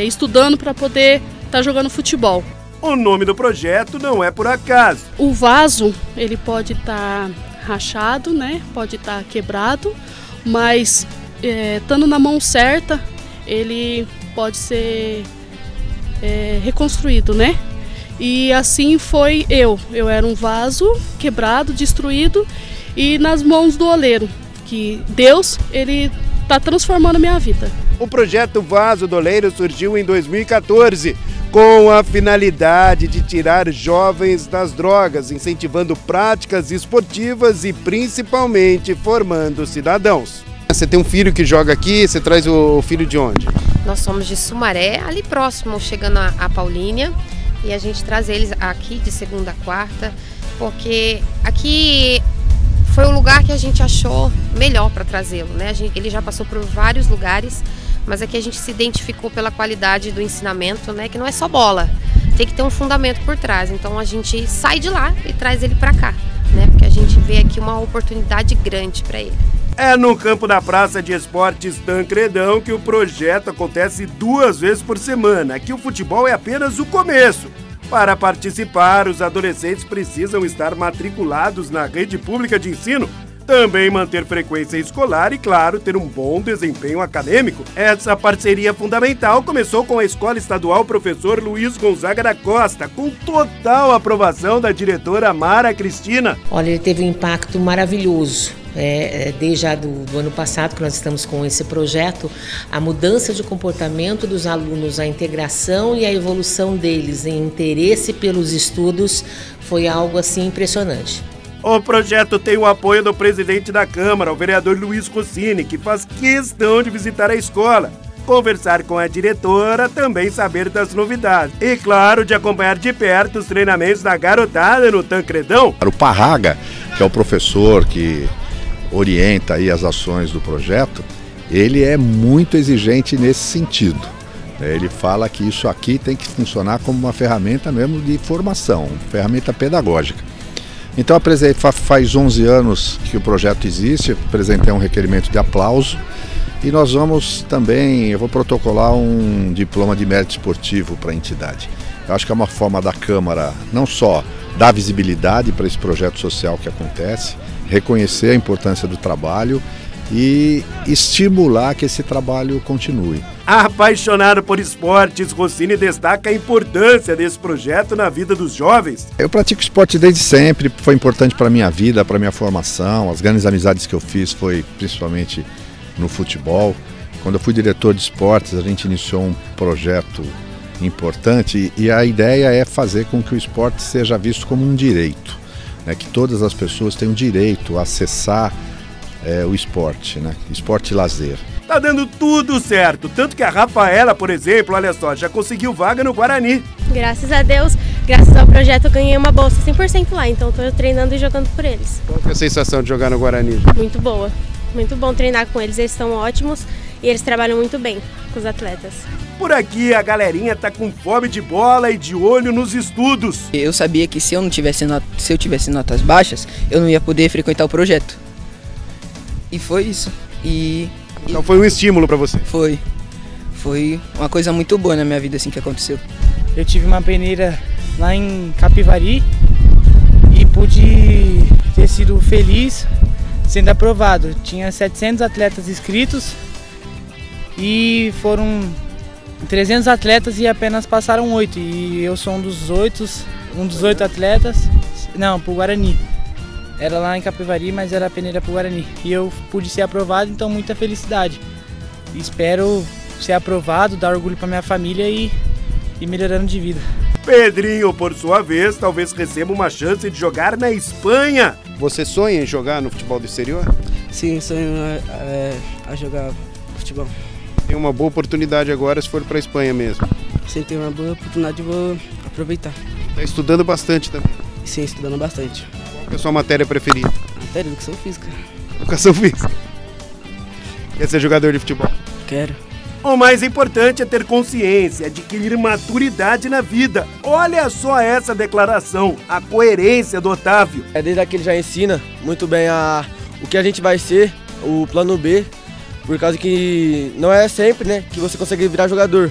estudando para poder estar jogando futebol. O nome do projeto não é por acaso. O vaso, ele pode estar rachado, né? Pode estar quebrado, mas estando na mão certa, ele pode ser reconstruído, né? E assim foi eu. Eu era um vaso quebrado, destruído, e nas mãos do oleiro, que Deus, ele está transformando a minha vida. O projeto Vaso do Oleiro surgiu em 2014, com a finalidade de tirar jovens das drogas, incentivando práticas esportivas e principalmente formando cidadãos. Você tem um filho que joga aqui, você traz o filho de onde? Nós somos de Sumaré, ali próximo, chegando a Paulínia, e a gente traz eles aqui de segunda a quarta, porque aqui foi o lugar que a gente achou melhor para trazê-lo, né? Ele já passou por vários lugares, mas aqui a gente se identificou pela qualidade do ensinamento, né? Que não é só bola, tem que ter um fundamento por trás. Então a gente sai de lá e traz ele para cá, né? Porque a gente vê aqui uma oportunidade grande para ele. É no campo da Praça de Esportes Tancredão que o projeto acontece 2 vezes por semana. Aqui o futebol é apenas o começo. Para participar, os adolescentes precisam estar matriculados na rede pública de ensino, também manter frequência escolar e, claro, ter um bom desempenho acadêmico. Essa parceria fundamental começou com a Escola Estadual Professor Luiz Gonzaga da Costa, com total aprovação da diretora Mara Cristina. Olha, ele teve um impacto maravilhoso. Desde do ano passado que nós estamos com esse projeto, a mudança de comportamento dos alunos, a integração e a evolução deles em interesse pelos estudos foi algo assim impressionante. O projeto tem o apoio do presidente da Câmara, o vereador Luiz Rossini, que faz questão de visitar a escola, conversar com a diretora, também saber das novidades e, claro, de acompanhar de perto os treinamentos da garotada no Tancredão. O Parraga, que é o professor que orienta aí as ações do projeto, ele é muito exigente nesse sentido. Ele fala que isso aqui tem que funcionar como uma ferramenta mesmo de formação, ferramenta pedagógica. Então, faz 11 anos que o projeto existe, apresentei um requerimento de aplauso e nós vamos também, eu vou protocolar um diploma de mérito esportivo para a entidade. Eu acho que é uma forma da Câmara não só dar visibilidade para esse projeto social que acontece, reconhecer a importância do trabalho e estimular que esse trabalho continue. Apaixonado por esportes, Rossini destaca a importância desse projeto na vida dos jovens. Eu pratico esporte desde sempre, foi importante para a minha vida, para a minha formação. As grandes amizades que eu fiz foi principalmente no futebol. Quando eu fui diretor de esportes, a gente iniciou um projeto importante e a ideia é fazer com que o esporte seja visto como um direito, né? Que todas as pessoas tenham direito a acessar o esporte, né? Esporte e lazer. Tá dando tudo certo, tanto que a Rafaela, por exemplo, olha só, já conseguiu vaga no Guarani. Graças a Deus, graças ao projeto eu ganhei uma bolsa 100% lá, então tô treinando e jogando por eles. Qual que é a sensação de jogar no Guarani? Muito boa, muito bom treinar com eles, eles são ótimos e eles trabalham muito bem com os atletas. Por aqui a galerinha tá com fome de bola e de olho nos estudos. Eu sabia que se eu tivesse notas baixas, eu não ia poder frequentar o projeto. E foi isso. Então foi um estímulo para você? Foi. Foi uma coisa muito boa na minha vida assim que aconteceu. Eu tive uma peneira lá em Capivari e pude ter sido feliz sendo aprovado. Tinha 700 atletas inscritos e foram 300 atletas e apenas passaram 8. E eu sou um dos 8 atletas, não, pro Guarani. Era lá em Capivari, mas era a peneira pro Guarani. E eu pude ser aprovado, então muita felicidade. Espero ser aprovado, dar orgulho para minha família e melhorando de vida. Pedrinho, por sua vez, talvez receba uma chance de jogar na Espanha. Você sonha em jogar no futebol do exterior? Sim, sonho a jogar futebol. Tem uma boa oportunidade agora se for para a Espanha mesmo. Sim, tem uma boa oportunidade, vou aproveitar. Está estudando bastante também? Sim, estudando bastante. Qual é a sua matéria preferida? Matéria, educação física. Educação física. Quer ser jogador de futebol? Quero. O mais importante é ter consciência, adquirir maturidade na vida. Olha só essa declaração, a coerência do Otávio. Desde aqui ele já ensina muito bem o que a gente vai ser, o plano B, por causa que não é sempre, né, que você consegue virar jogador.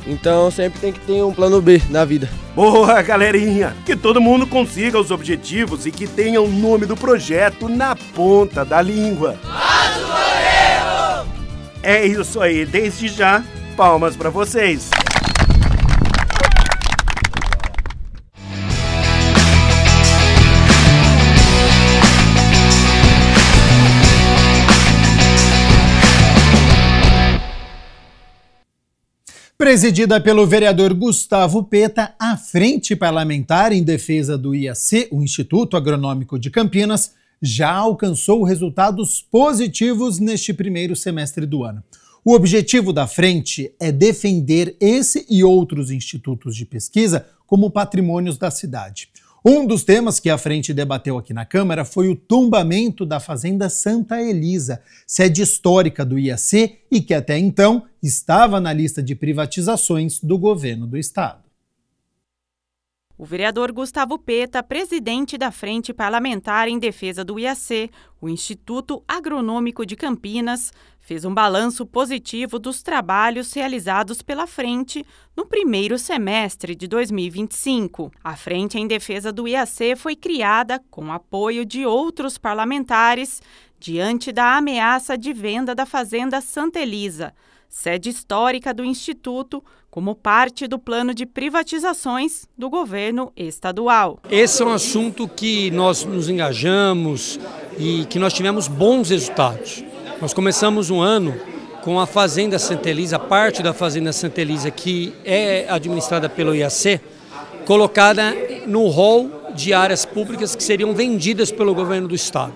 Então sempre tem que ter um plano B na vida. Boa, galerinha! Que todo mundo consiga os objetivos e que tenha o nome do projeto na ponta da língua. É isso aí, desde já, palmas pra vocês. Presidida pelo vereador Gustavo Peta, a Frente Parlamentar em Defesa do IAC, o Instituto Agronômico de Campinas, já alcançou resultados positivos neste primeiro semestre do ano. O objetivo da frente é defender esse e outros institutos de pesquisa como patrimônios da cidade. Um dos temas que a frente debateu aqui na Câmara foi o tombamento da Fazenda Santa Elisa, sede histórica do IAC e que até então estava na lista de privatizações do governo do estado. O vereador Gustavo Peta, presidente da Frente Parlamentar em Defesa do IAC, o Instituto Agronômico de Campinas, fez um balanço positivo dos trabalhos realizados pela frente no primeiro semestre de 2025. A Frente em Defesa do IAC foi criada com apoio de outros parlamentares diante da ameaça de venda da Fazenda Santa Elisa, sede histórica do Instituto, como parte do plano de privatizações do governo estadual. Esse é um assunto que nós nos engajamos e que nós tivemos bons resultados. Nós começamos um ano com a Fazenda Santa Elisa, parte da Fazenda Santa Elisa que é administrada pelo IAC, colocada no rol de áreas públicas que seriam vendidas pelo governo do estado.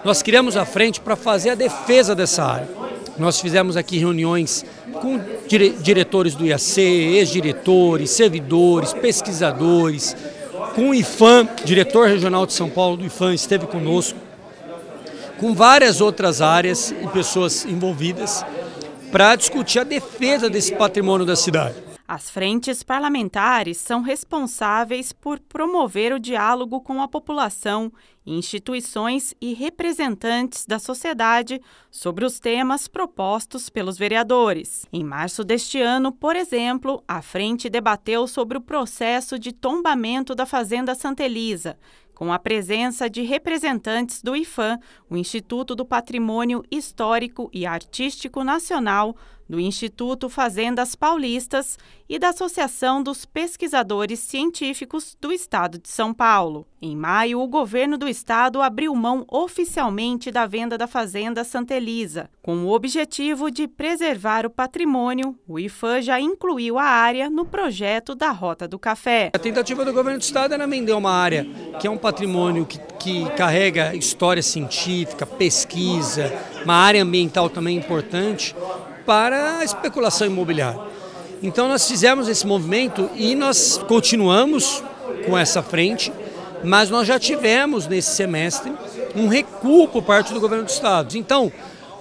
Nós criamos a frente para fazer a defesa dessa área. Nós fizemos aqui reuniões com diretores do IAC, ex-diretores, servidores, pesquisadores, com o IFAM, diretor regional de São Paulo do IFAM esteve conosco, com várias outras áreas e pessoas envolvidas para discutir a defesa desse patrimônio da cidade. As frentes parlamentares são responsáveis por promover o diálogo com a população, instituições e representantes da sociedade sobre os temas propostos pelos vereadores. Em março deste ano, por exemplo, a frente debateu sobre o processo de tombamento da Fazenda Santa Elisa, com a presença de representantes do IFAM, o Instituto do Patrimônio Histórico e Artístico Nacional, do Instituto Fazendas Paulistas e da Associação dos Pesquisadores Científicos do Estado de São Paulo. Em maio, o governo do estado abriu mão oficialmente da venda da Fazenda Santa Elisa. Com o objetivo de preservar o patrimônio, o IFAM já incluiu a área no projeto da Rota do Café. A tentativa do governo do estado era vender uma área que é um patrimônio que carrega história científica, pesquisa, uma área ambiental também importante, para a especulação imobiliária. Então nós fizemos esse movimento e nós continuamos com essa frente, mas nós já tivemos nesse semestre um recuo por parte do governo do estado. Então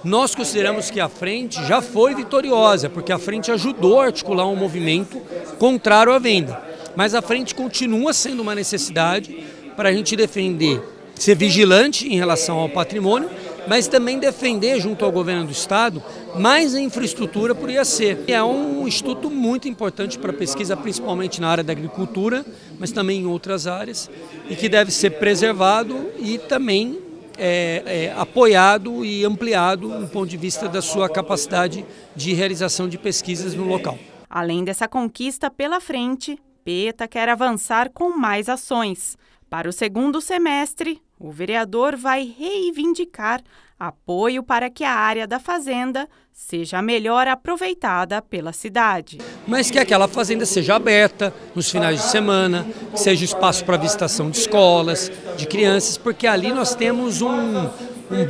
Nós consideramos que a frente já foi vitoriosa, porque a frente ajudou a articular um movimento contrário à venda. Mas a frente continua sendo uma necessidade para a gente defender, ser vigilante em relação ao patrimônio, mas também defender, junto ao governo do estado, mais a infraestrutura por IAC. É um instituto muito importante para a pesquisa, principalmente na área da agricultura, mas também em outras áreas, e que deve ser preservado e também apoiado e ampliado do ponto de vista da sua capacidade de realização de pesquisas no local. Além dessa conquista pela frente, Peta quer avançar com mais ações. Para o segundo semestre, o vereador vai reivindicar apoio para que a área da fazenda seja melhor aproveitada pela cidade. Mas que aquela fazenda seja aberta nos finais de semana, que seja espaço para visitação de escolas, de crianças, porque ali nós temos um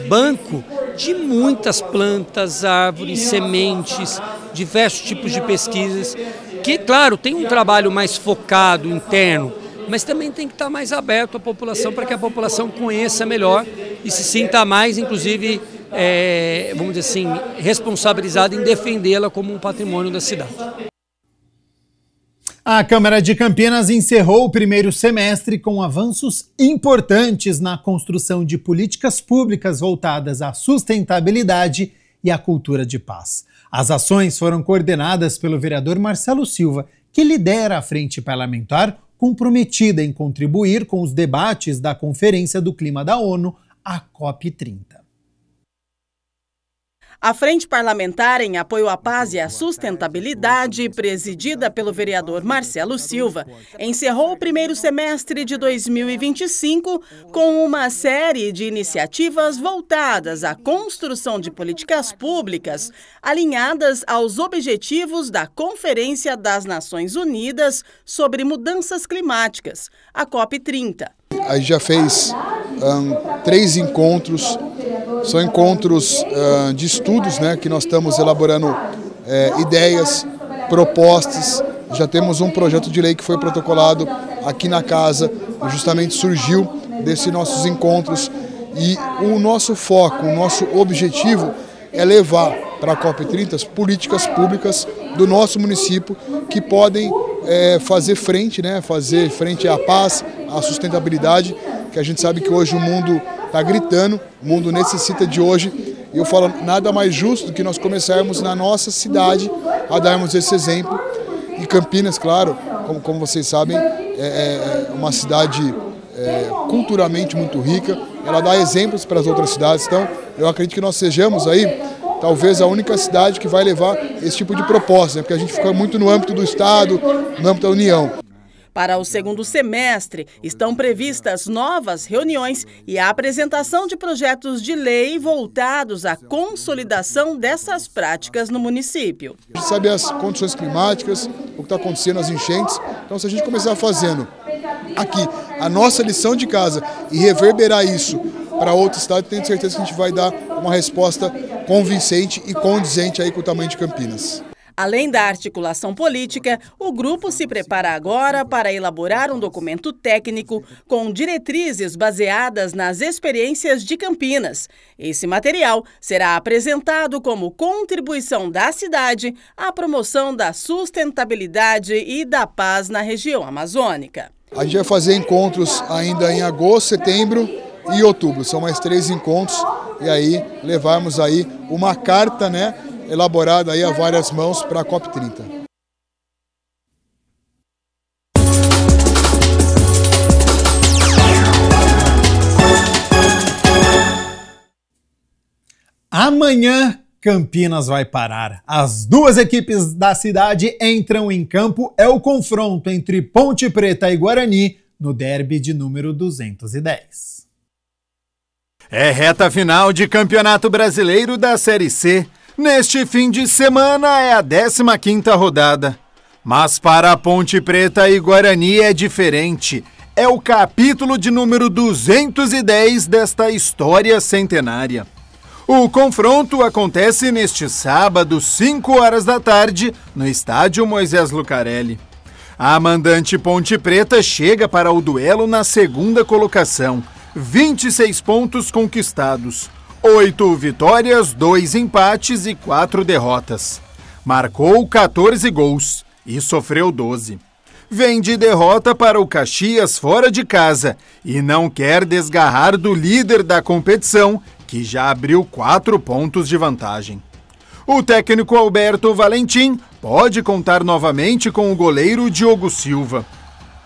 banco de muitas plantas, árvores, sementes, diversos tipos de pesquisas, que, claro, tem um trabalho mais focado, interno, mas também tem que estar mais aberto à população para que a população conheça melhor e se sinta mais, inclusive, vamos dizer assim, responsabilizada em defendê-la como um patrimônio da cidade. A Câmara de Campinas encerrou o primeiro semestre com avanços importantes na construção de políticas públicas voltadas à sustentabilidade e à cultura de paz. As ações foram coordenadas pelo vereador Marcelo Silva, que lidera a frente parlamentar comprometida em contribuir com os debates da Conferência do Clima da ONU, a COP30. A Frente Parlamentar em Apoio à Paz e à Sustentabilidade, presidida pelo vereador Marcelo Silva, encerrou o primeiro semestre de 2025 com uma série de iniciativas voltadas à construção de políticas públicas alinhadas aos objetivos da Conferência das Nações Unidas sobre Mudanças Climáticas, a COP30. A gente já fez 3 encontros. São encontros de estudos, né, que nós estamos elaborando ideias, propostas. Já temos um projeto de lei que foi protocolado aqui na casa, justamente surgiu desses nossos encontros. E o nosso foco, o nosso objetivo é levar para a COP30 as políticas públicas do nosso município que podem fazer frente à paz, à sustentabilidade, que a gente sabe que hoje o mundo está gritando, o mundo necessita de hoje. E eu falo, nada mais justo do que nós começarmos na nossa cidade a darmos esse exemplo. E Campinas, claro, como vocês sabem, é uma cidade culturalmente muito rica, ela dá exemplos para as outras cidades. Então, eu acredito que nós sejamos aí, talvez, a única cidade que vai levar esse tipo de proposta, né? Porque a gente fica muito no âmbito do Estado, no âmbito da União. Para o segundo semestre, estão previstas novas reuniões e a apresentação de projetos de lei voltados à consolidação dessas práticas no município. A gente sabe as condições climáticas, o que está acontecendo, as enchentes. Então, se a gente começar fazendo aqui a nossa lição de casa e reverberar isso para outro estado, tenho certeza que a gente vai dar uma resposta convincente e condizente aí com o tamanho de Campinas. Além da articulação política, o grupo se prepara agora para elaborar um documento técnico com diretrizes baseadas nas experiências de Campinas. Esse material será apresentado como contribuição da cidade à promoção da sustentabilidade e da paz na região amazônica. A gente vai fazer encontros ainda em agosto, setembro e outubro. São mais 3 encontros e aí levarmos aí uma carta, né, elaborada aí a várias mãos para a COP30. Amanhã, Campinas vai parar. As 2 equipes da cidade entram em campo. É o confronto entre Ponte Preta e Guarani no derby de número 210. É reta final de Campeonato Brasileiro da Série C. Neste fim de semana é a 15ª rodada. Mas para a Ponte Preta e Guarani é diferente. É o capítulo de número 210 desta história centenária. O confronto acontece neste sábado, 5 horas da tarde, no estádio Moisés Lucarelli. A mandante Ponte Preta chega para o duelo na 2ª colocação, 26 pontos conquistados. 8 vitórias, 2 empates e 4 derrotas. Marcou 14 gols e sofreu 12. Vem de derrota para o Caxias fora de casa e não quer desgarrar do líder da competição, que já abriu 4 pontos de vantagem. O técnico Alberto Valentim pode contar novamente com o goleiro Diogo Silva.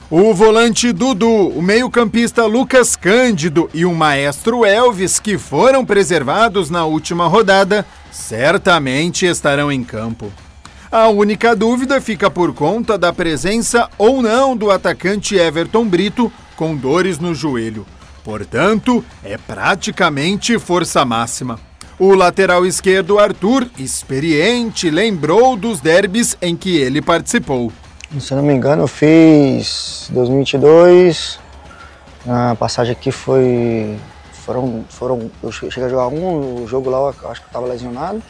O volante Dudu, o meio-campista Lucas Cândido e o maestro Elvis, que foram preservados na última rodada, certamente estarão em campo. A única dúvida fica por conta da presença ou não do atacante Everton Brito, com dores no joelho. Portanto, é praticamente força máxima. O lateral esquerdo Arthur, experiente, lembrou dos derbys em que ele participou. Se eu não me engano, eu fiz 2022, a passagem aqui eu cheguei a jogar o jogo lá, eu acho que eu estava lesionado.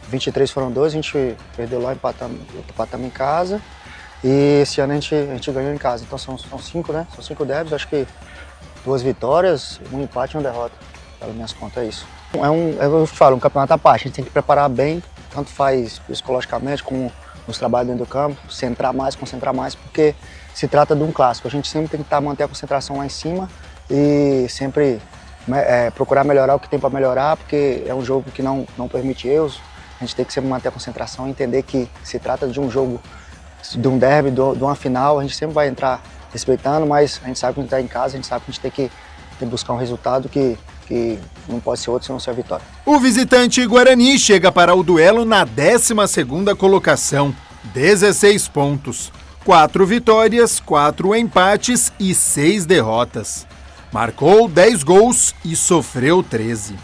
23 foram 2, a gente perdeu lá, empatamos em casa. E esse ano a gente ganhou em casa. Então são 5, né? São 5 derbys, acho que 2 vitórias, 1 empate e 1 derrota. Pelas minhas contas é isso. Eu falo, um campeonato à parte, a gente tem que preparar bem, tanto faz psicologicamente como nos trabalhos dentro do campo, concentrar mais, porque se trata de um clássico. A gente sempre tem que manter a concentração lá em cima e sempre procurar melhorar o que tem para melhorar, porque é um jogo que não permite erros. A gente tem que sempre manter a concentração e entender que se trata de um jogo, de um derby, de uma final. A gente sempre vai entrar respeitando, mas a gente sabe que a gente está em casa, a gente sabe que a gente tem que buscar um resultado que não pode ser outro se não ser a vitória. O visitante Guarani chega para o duelo na 12ª colocação, 16 pontos, 4 vitórias, 4 empates e 6 derrotas. Marcou 10 gols e sofreu 13.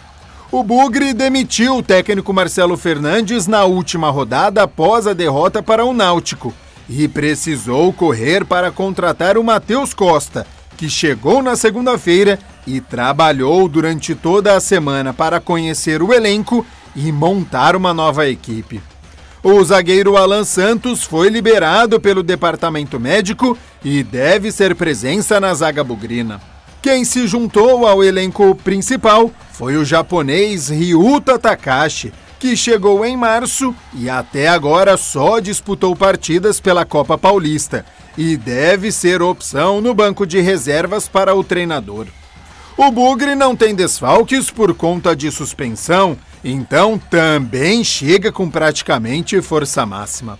O Bugre demitiu o técnico Marcelo Fernandes na última rodada após a derrota para o Náutico e precisou correr para contratar o Matheus Costa, que chegou na segunda-feira e trabalhou durante toda a semana para conhecer o elenco e montar uma nova equipe. O zagueiro Alan Santos foi liberado pelo departamento médico e deve ser presença na zaga bugrina. Quem se juntou ao elenco principal foi o japonês Ryuta Takashi, que chegou em março e até agora só disputou partidas pela Copa Paulista e deve ser opção no banco de reservas para o treinador. O Bugre não tem desfalques por conta de suspensão, então também chega com praticamente força máxima.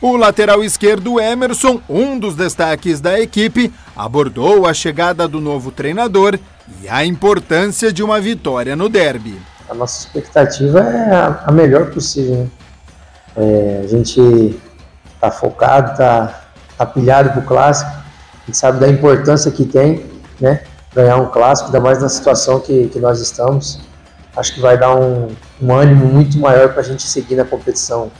O lateral esquerdo Emerson, um dos destaques da equipe, abordou a chegada do novo treinador e a importância de uma vitória no derby. A nossa expectativa é a melhor possível, né? A gente está focado, está pilhado para o clássico, a gente sabe da importância que tem, né, ganhar um clássico, ainda mais na situação que nós estamos. Acho que vai dar um ânimo muito maior para a gente seguir na competição.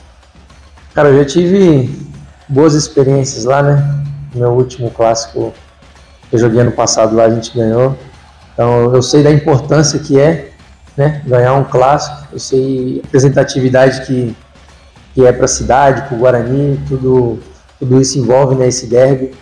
Cara, eu já tive boas experiências lá, né? No meu último clássico que eu joguei ano passado lá, a gente ganhou. Então eu sei da importância que é, né, ganhar um clássico. Eu sei a representatividade que é para a cidade, para o Guarani, tudo isso envolve, né, esse derby.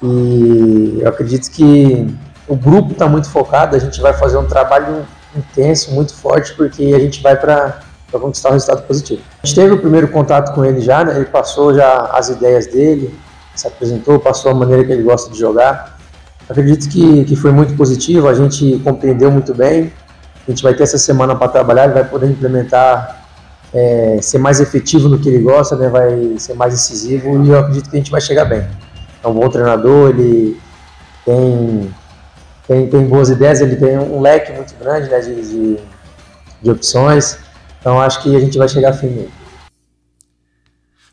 E eu acredito que o grupo está muito focado, a gente vai fazer um trabalho intenso, muito forte, porque a gente vai para conquistar um resultado positivo. A gente teve o primeiro contato com ele já, né? Ele passou já as ideias dele, se apresentou, passou a maneira que ele gosta de jogar. Acredito que foi muito positivo, a gente compreendeu muito bem. A gente vai ter essa semana para trabalhar, ele vai poder implementar, ser mais efetivo no que ele gosta, né? Vai ser mais incisivo e eu acredito que a gente vai chegar bem. É um bom treinador, ele tem boas ideias, ele tem um leque muito grande, né, de opções. Então acho que a gente vai chegar firme.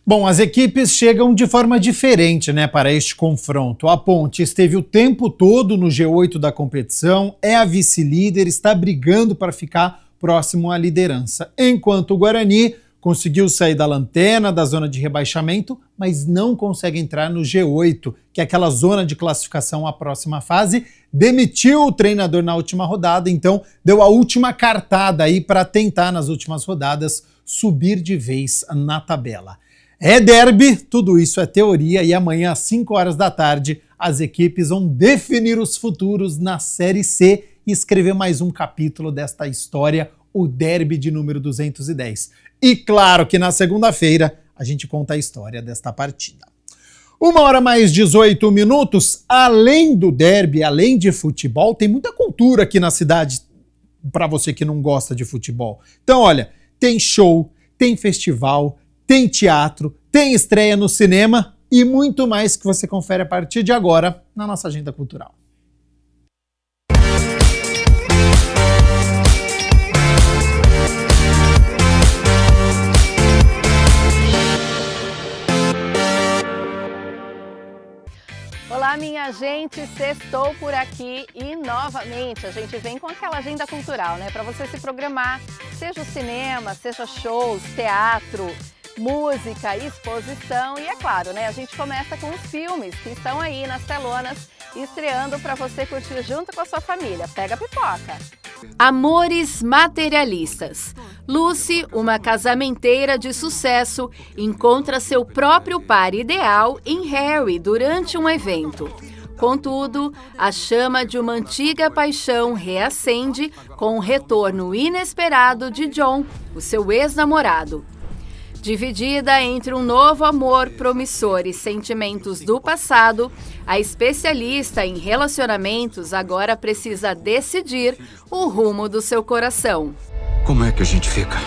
Bom, as equipes chegam de forma diferente, né, para este confronto. A Ponte esteve o tempo todo no G8 da competição, é a vice-líder, está brigando para ficar próximo à liderança. Enquanto o Guarani conseguiu sair da lanterna, da zona de rebaixamento, mas não consegue entrar no G8, que é aquela zona de classificação à próxima fase. Demitiu o treinador na última rodada, então deu a última cartada aí para tentar nas últimas rodadas subir de vez na tabela. É derby, tudo isso é teoria e amanhã às 5 horas da tarde as equipes vão definir os futuros na Série C e escrever mais um capítulo desta história o derby de número 210. E claro que na segunda-feira a gente conta a história desta partida. 1h mais 18. Além do derby, além de futebol, tem muita cultura aqui na cidade para você que não gosta de futebol. Então, olha, tem show, tem festival, tem teatro, tem estreia no cinema e muito mais que você confere a partir de agora na nossa agenda cultural. Olá, minha gente, sextou por aqui e novamente a gente vem com aquela agenda cultural, né? Para você se programar, seja o cinema, seja shows, teatro, música, exposição e é claro, né? A gente começa com os filmes que estão aí nas telonas estreando para você curtir junto com a sua família. Pega a pipoca! Amores materialistas. Lucy, uma casamenteira de sucesso, encontra seu próprio par ideal em Harry durante um evento. Contudo, a chama de uma antiga paixão reacende com o retorno inesperado de John, o seu ex-namorado. Dividida entre um novo amor promissor e sentimentos do passado, a especialista em relacionamentos agora precisa decidir o rumo do seu coração. Como é que a gente fica?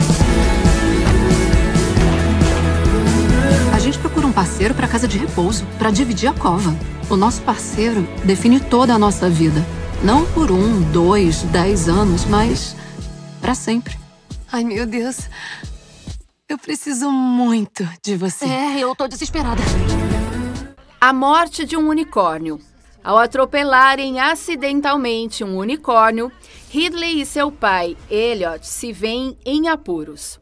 A gente procura um parceiro para casa de repouso, para dividir a cova. O nosso parceiro define toda a nossa vida. Não por 1, 2, 10 anos, mas para sempre. Ai, meu Deus. Eu preciso muito de você. Eu tô desesperada. A morte de um unicórnio. Ao atropelarem acidentalmente um unicórnio, Ridley e seu pai, Elliot, se veem em apuros.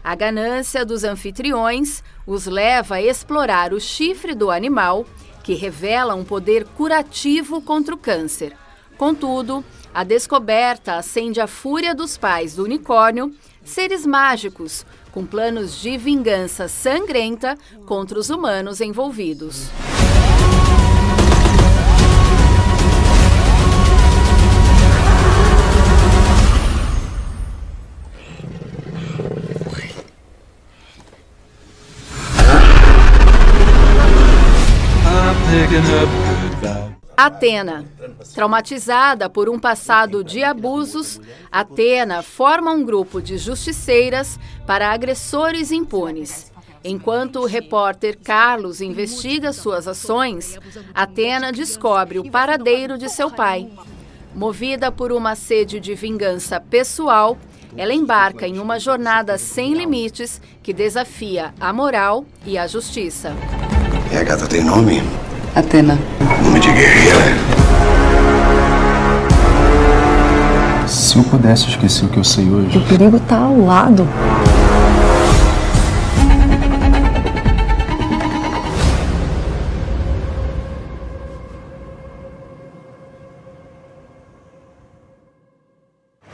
A ganância dos anfitriões os leva a explorar o chifre do animal, que revela um poder curativo contra o câncer. Contudo, a descoberta acende a fúria dos pais do unicórnio, seres mágicos, com planos de vingança sangrenta contra os humanos envolvidos. Athena. Traumatizada por um passado de abusos, Athena forma um grupo de justiceiras para agressores impunes. Enquanto o repórter Carlos investiga suas ações, Athena descobre o paradeiro de seu pai. Movida por uma sede de vingança pessoal, ela embarca em uma jornada sem limites que desafia a moral e a justiça. E a gata tem nome? Athena. Nome de guerreira. Se eu pudesse esquecer o que eu sei hoje... O perigo tá ao lado.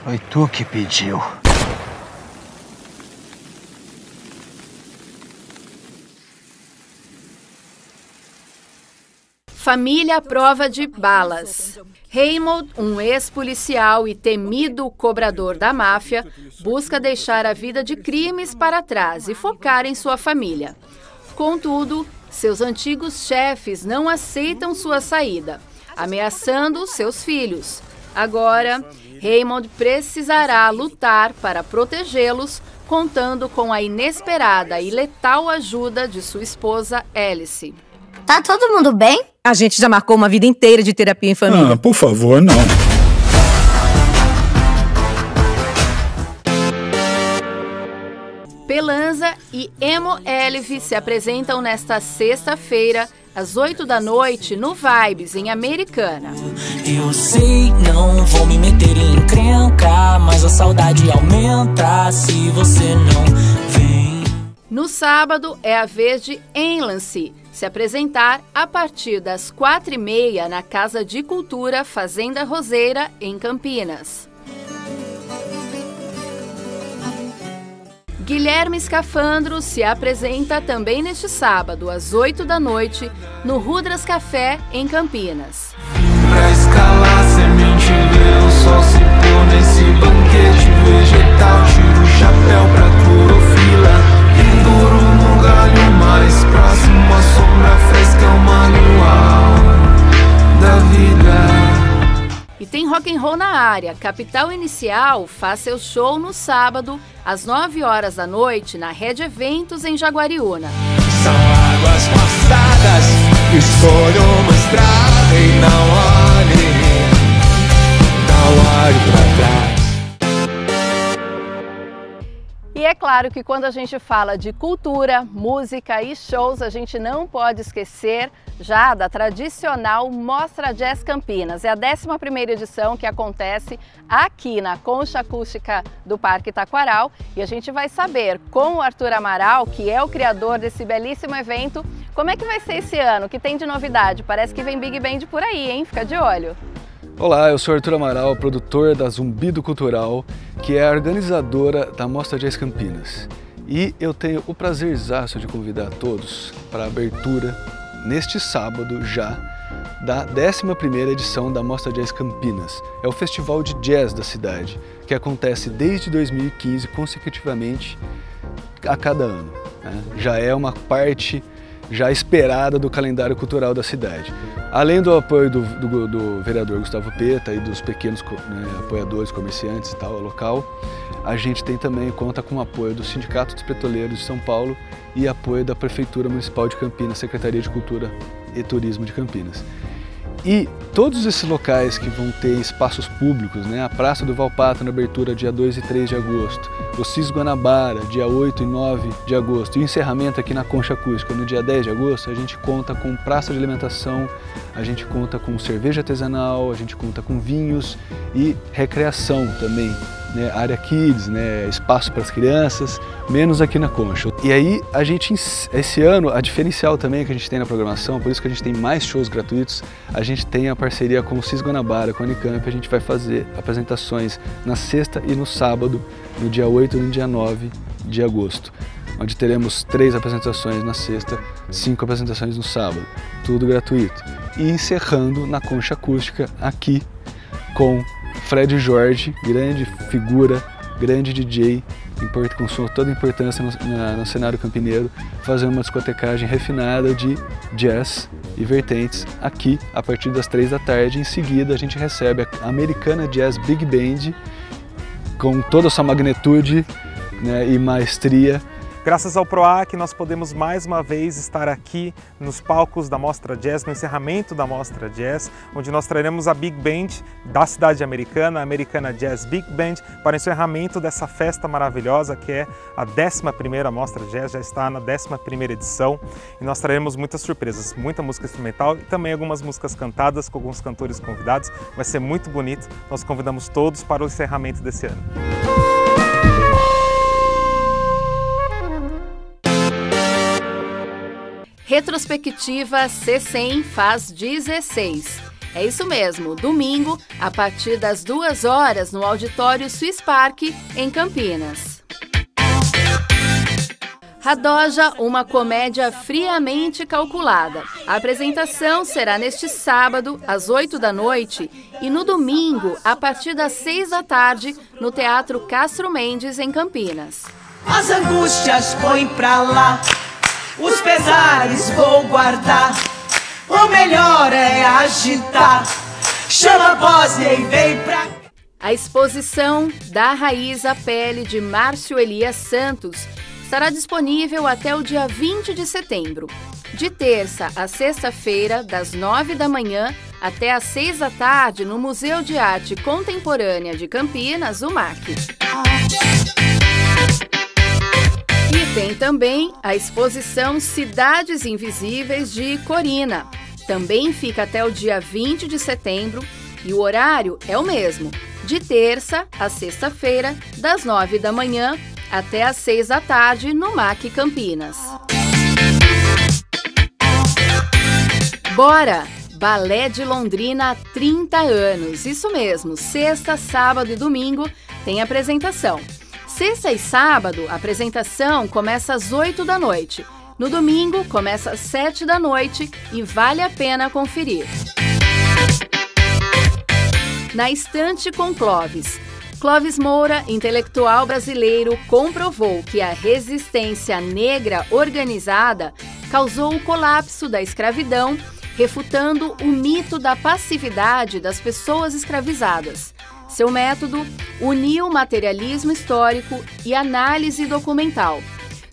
Foi tu que pediu. Família à prova de balas. Raymond, um ex-policial e temido cobrador da máfia, busca deixar a vida de crimes para trás e focar em sua família. Contudo, seus antigos chefes não aceitam sua saída, ameaçando seus filhos. Agora, Raymond precisará lutar para protegê-los, contando com a inesperada e letal ajuda de sua esposa Alice. Tá todo mundo bem? A gente já marcou uma vida inteira de terapia em família. Ah, por favor, não. Pelanza e Emo Elve se apresentam nesta sexta-feira, às 8 da noite, no Vibes, em Americana. Eu sei, não vou me meter em encrenca, mas a saudade aumenta se você não vem. No sábado, é a vez de Enlace se apresentar a partir das 4h30 na Casa de Cultura Fazenda Roseira, em Campinas. Guilherme Scafandro se apresenta também neste sábado, às 8 da noite, no Rudras Café, em Campinas. Pra escalar semente, o sol se tô nesse banquete vegetal. Tiro o chapéu pra clorofila, penduro no galho mais próximo. A sombra fresca é o manual da vida. E tem rock and roll na área. Capital Inicial faz seu show no sábado, às 9 horas da noite, na Rede Eventos, em Jaguariúna. São águas passadas, escolha uma estrada e não olhe pra trás. E é claro que quando a gente fala de cultura, música e shows, a gente não pode esquecer já da tradicional Mostra Jazz Campinas. É a 11ª edição que acontece aqui na Concha Acústica do Parque Taquaral, e a gente vai saber com o Arthur Amaral, que é o criador desse belíssimo evento, como é que vai ser esse ano, o que tem de novidade. Parece que vem Big Band por aí, hein? Fica de olho. Olá, eu sou Arthur Amaral, produtor da Zumbido Cultural, que é a organizadora da Mostra Jazz Campinas. E eu tenho o prazerzaço de convidar todos para a abertura, neste sábado já, da 11ª edição da Mostra Jazz Campinas. É o festival de jazz da cidade, que acontece desde 2015 consecutivamente a cada ano, né? Já é uma parte já esperada do calendário cultural da cidade. Além do apoio do vereador Gustavo Peta e dos pequenos apoiadores, comerciantes e tal, local, a gente tem também, conta com o apoio do Sindicato dos Petroleiros de São Paulo e apoio da Prefeitura Municipal de Campinas, Secretaria de Cultura e Turismo de Campinas. E todos esses locais que vão ter espaços públicos, né? A Praça do Valpato na abertura dia 2 e 3 de agosto, o Cis Guanabara dia 8 e 9 de agosto e o encerramento aqui na Concha Acústica no dia 10 de agosto, a gente conta com praça de alimentação, a gente conta com cerveja artesanal, a gente conta com vinhos e recreação também, né? Área Kids, né? Espaço para as crianças, menos aqui na Concha. E aí a gente, esse ano, a diferencial também que a gente tem na programação, por isso que a gente tem mais shows gratuitos, a gente tem a parceria com o Cis Guanabara, com a Unicamp, a gente vai fazer apresentações na sexta e no sábado, no dia 8 e no dia 9 de agosto, onde teremos 3 apresentações na sexta, 5 apresentações no sábado, tudo gratuito. E encerrando na Concha Acústica aqui com Fred Jorge, grande figura, grande DJ, com toda a importância no cenário campineiro, fazendo uma discotecagem refinada de jazz e vertentes aqui a partir das 3 da tarde. Em seguida a gente recebe a Americana Jazz Big Band com toda a sua magnitude, né, e maestria. Graças ao PROAC, nós podemos mais uma vez estar aqui nos palcos da Mostra Jazz, no encerramento da Mostra Jazz, onde nós traremos a Big Band da cidade americana, a Americana Jazz Big Band, para o encerramento dessa festa maravilhosa que é a 11ª Mostra Jazz, já está na 11ª edição, e nós traremos muitas surpresas, muita música instrumental e também algumas músicas cantadas com alguns cantores convidados. Vai ser muito bonito, nós convidamos todos para o encerramento desse ano. Retrospectiva C100 faz 16. É isso mesmo, domingo, a partir das 2 horas, no Auditório Swiss Park, em Campinas. Radoja, uma comédia friamente calculada. A apresentação será neste sábado, às 8 da noite, e no domingo, a partir das 6 da tarde, no Teatro Castro Mendes, em Campinas. As angústias põe pra lá, os pesares vou guardar, o melhor é agitar, chama a Bósnia e vem pra... A exposição Da Raiz à Pele, de Márcio Elias Santos, estará disponível até o dia 20 de setembro, de terça a sexta-feira, das 9 da manhã até às 6 da tarde, no Museu de Arte Contemporânea de Campinas, o MAC. E tem também a exposição Cidades Invisíveis de Corina. Também fica até o dia 20 de setembro e o horário é o mesmo, de terça a sexta-feira, das 9 da manhã até às 6 da tarde, no MAC Campinas. Bora! Balé de Londrina há 30 anos. Isso mesmo, sexta, sábado e domingo tem apresentação. Sexta e sábado, a apresentação começa às 8 da noite. No domingo, começa às 7 da noite e vale a pena conferir. Na Estante com Clóvis. Clóvis Moura, intelectual brasileiro, comprovou que a resistência negra organizada causou o colapso da escravidão, refutando o mito da passividade das pessoas escravizadas. Seu método uniu materialismo histórico e análise documental.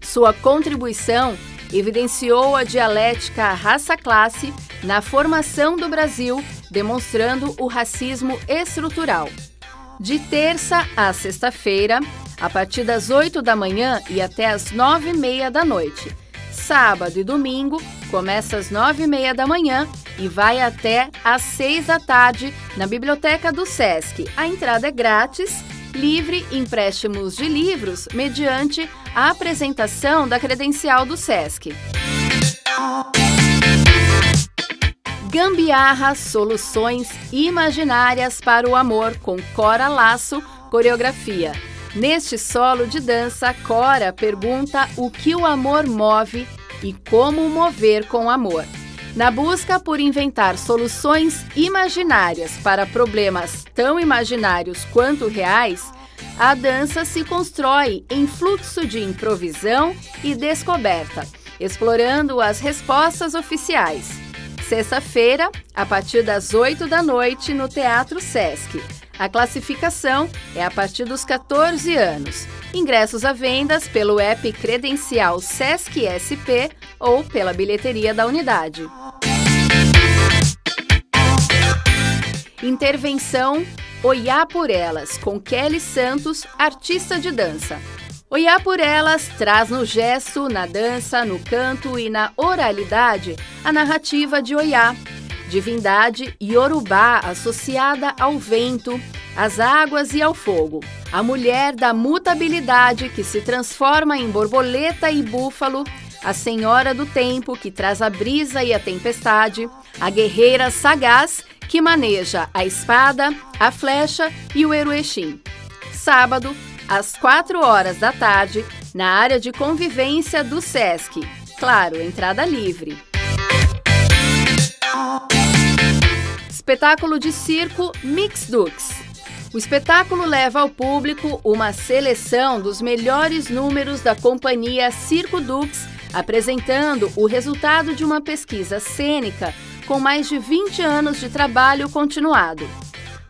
Sua contribuição evidenciou a dialética raça-classe na formação do Brasil, demonstrando o racismo estrutural. De terça a sexta-feira, a partir das 8 da manhã e até as 9h30 da noite. Sábado e domingo, começa às 9h30 da manhã e vai até às 6 da tarde na Biblioteca do Sesc. A entrada é grátis, livre empréstimos de livros mediante a apresentação da credencial do Sesc. Gambiarra, soluções imaginárias para o amor com Cora Lasso, coreografia. Neste solo de dança, Cora pergunta o que o amor move e como mover com amor. Na busca por inventar soluções imaginárias para problemas tão imaginários quanto reais, a dança se constrói em fluxo de improvisão e descoberta, explorando as respostas oficiais. Sexta-feira, a partir das 8 da noite, no Teatro Sesc. A classificação é a partir dos 14 anos. Ingressos à venda pelo app credencial Sesc SP ou pela bilheteria da unidade. Intervenção Olhar por Elas, com Kelly Santos, artista de dança. Olhar por Elas traz no gesto, na dança, no canto e na oralidade a narrativa de Oiá, divindade iorubá associada ao vento, às águas e ao fogo. A mulher da mutabilidade que se transforma em borboleta e búfalo, a senhora do tempo que traz a brisa e a tempestade, a guerreira sagaz que maneja a espada, a flecha e o eruexim. Sábado, às 4 horas da tarde, na área de convivência do Sesc. Claro, entrada livre. Espetáculo de circo Mix Dux. O espetáculo leva ao público uma seleção dos melhores números da companhia Circo Dux, apresentando o resultado de uma pesquisa cênica com mais de 20 anos de trabalho continuado.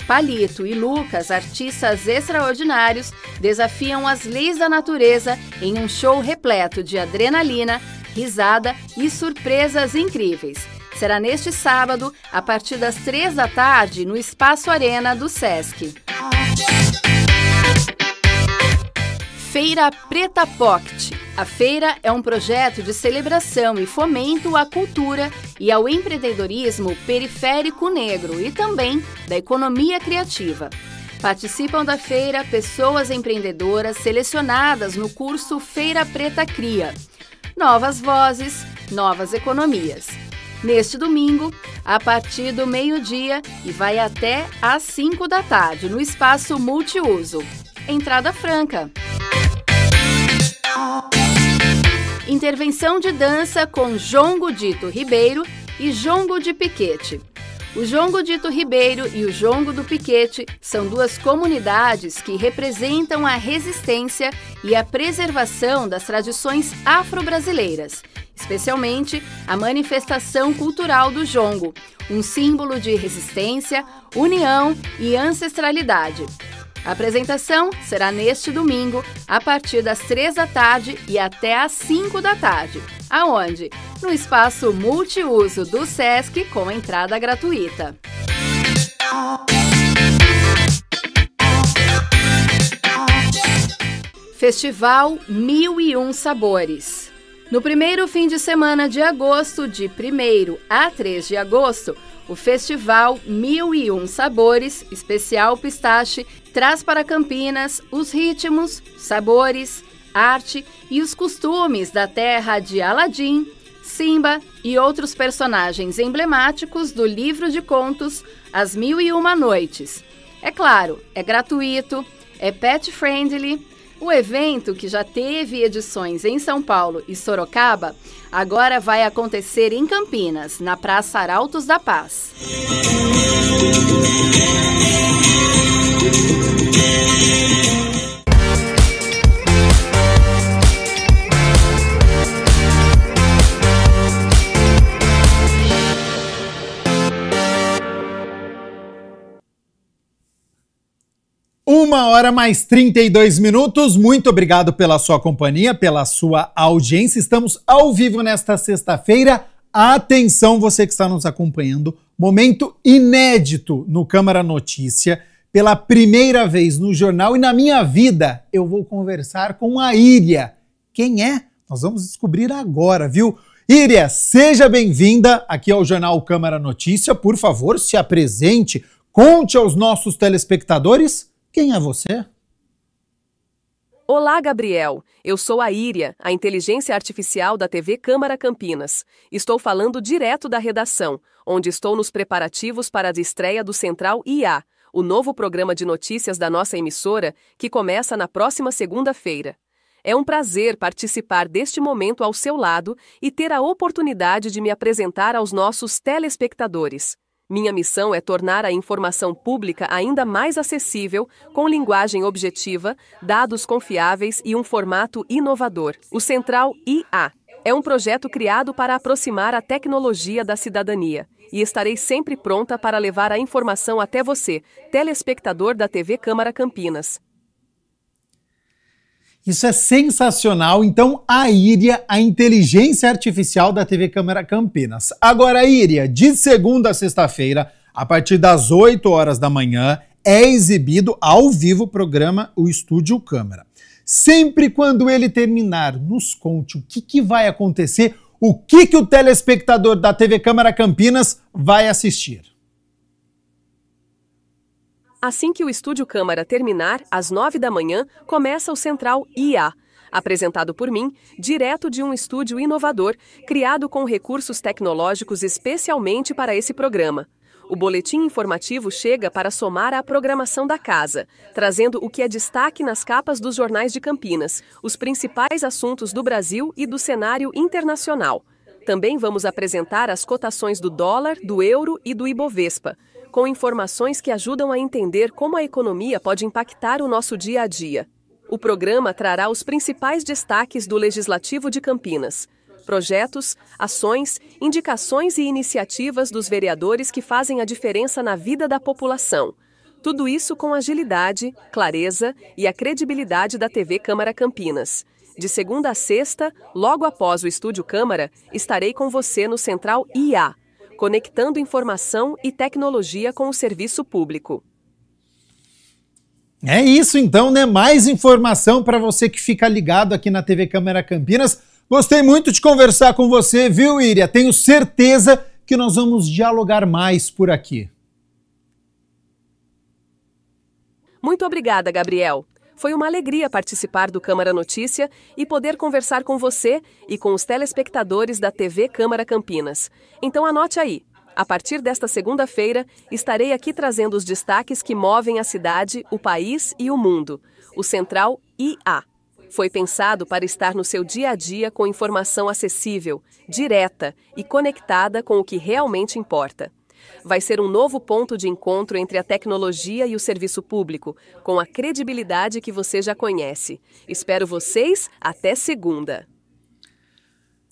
Palito e Lucas, artistas extraordinários, desafiam as leis da natureza em um show repleto de adrenalina, risada e surpresas incríveis. Será neste sábado, a partir das 3 da tarde, no Espaço Arena do Sesc. Feira Preta Pocket. A feira é um projeto de celebração e fomento à cultura e ao empreendedorismo periférico negro e também da economia criativa. Participam da feira pessoas empreendedoras selecionadas no curso Feira Preta Cria. Novas vozes, novas economias. Neste domingo, a partir do meio-dia e vai até às 5 da tarde, no Espaço Multiuso. Entrada franca. Intervenção de dança com Jongo Dito Ribeiro e Jongo de Piquete. O Jongo Dito Ribeiro e o Jongo do Piquete são duas comunidades que representam a resistência e a preservação das tradições afro-brasileiras, especialmente a manifestação cultural do jongo, um símbolo de resistência, união e ancestralidade. A apresentação será neste domingo, a partir das 3 da tarde e até às 5 da tarde. Aonde? No Espaço Multiuso do Sesc, com entrada gratuita. Festival 1001 Sabores. No primeiro fim de semana de agosto, de 1º a 3 de agosto, o Festival 1001 Sabores, especial pistache, traz para Campinas os ritmos, sabores, arte e os costumes da terra de Aladim, Simba e outros personagens emblemáticos do livro de contos As 1001 Noites. É claro, é gratuito, é pet friendly. O evento, que já teve edições em São Paulo e Sorocaba, agora vai acontecer em Campinas, na Praça Arautos da Paz. 1h mais 32. Muito obrigado pela sua companhia, pela sua audiência. Estamos ao vivo nesta sexta-feira. Atenção, você que está nos acompanhando. Momento inédito no Câmara Notícia. Pela primeira vez no jornal e na minha vida, eu vou conversar com a Íria. Quem é? Nós vamos descobrir agora, viu? Íria, seja bem-vinda aqui ao Jornal Câmara Notícia. Por favor, se apresente, conte aos nossos telespectadores quem é você. Olá, Gabriel. Eu sou a Íria, a inteligência artificial da TV Câmara Campinas. Estou falando direto da redação, onde estou nos preparativos para a estreia do Central IA, o novo programa de notícias da nossa emissora, que começa na próxima segunda-feira. É um prazer participar deste momento ao seu lado e ter a oportunidade de me apresentar aos nossos telespectadores. Minha missão é tornar a informação pública ainda mais acessível, com linguagem objetiva, dados confiáveis e um formato inovador. O Central IA é um projeto criado para aproximar a tecnologia da cidadania. E estarei sempre pronta para levar a informação até você, telespectador da TV Câmara Campinas. Isso é sensacional. Então, a Íria, a inteligência artificial da TV Câmara Campinas. Agora, Íria, de segunda a sexta-feira, a partir das 8 horas da manhã, é exibido ao vivo o programa O Estúdio Câmara. Sempre quando ele terminar, nos conte o que vai acontecer, o que o telespectador da TV Câmara Campinas vai assistir. Assim que o Estúdio Câmara terminar, às 9 da manhã, começa o Central IA, apresentado por mim, direto de um estúdio inovador, criado com recursos tecnológicos especialmente para esse programa. O boletim informativo chega para somar à programação da casa, trazendo o que é destaque nas capas dos jornais de Campinas, os principais assuntos do Brasil e do cenário internacional. Também vamos apresentar as cotações do dólar, do euro e do Ibovespa, com informações que ajudam a entender como a economia pode impactar o nosso dia a dia. O programa trará os principais destaques do Legislativo de Campinas, projetos, ações, indicações e iniciativas dos vereadores que fazem a diferença na vida da população. Tudo isso com agilidade, clareza e a credibilidade da TV Câmara Campinas. De segunda a sexta, logo após o Estúdio Câmara, estarei com você no Central IA, conectando informação e tecnologia com o serviço público. É isso então, né? Mais informação para você que fica ligado aqui na TV Câmara Campinas. Gostei muito de conversar com você, viu, Íria? Tenho certeza que nós vamos dialogar mais por aqui. Muito obrigada, Gabriel. Foi uma alegria participar do Câmara Notícia e poder conversar com você e com os telespectadores da TV Câmara Campinas. Então anote aí, a partir desta segunda-feira, estarei aqui trazendo os destaques que movem a cidade, o país e o mundo. O Central IA foi pensado para estar no seu dia a dia com informação acessível, direta e conectada com o que realmente importa. Vai ser um novo ponto de encontro entre a tecnologia e o serviço público, com a credibilidade que você já conhece. Espero vocês até segunda.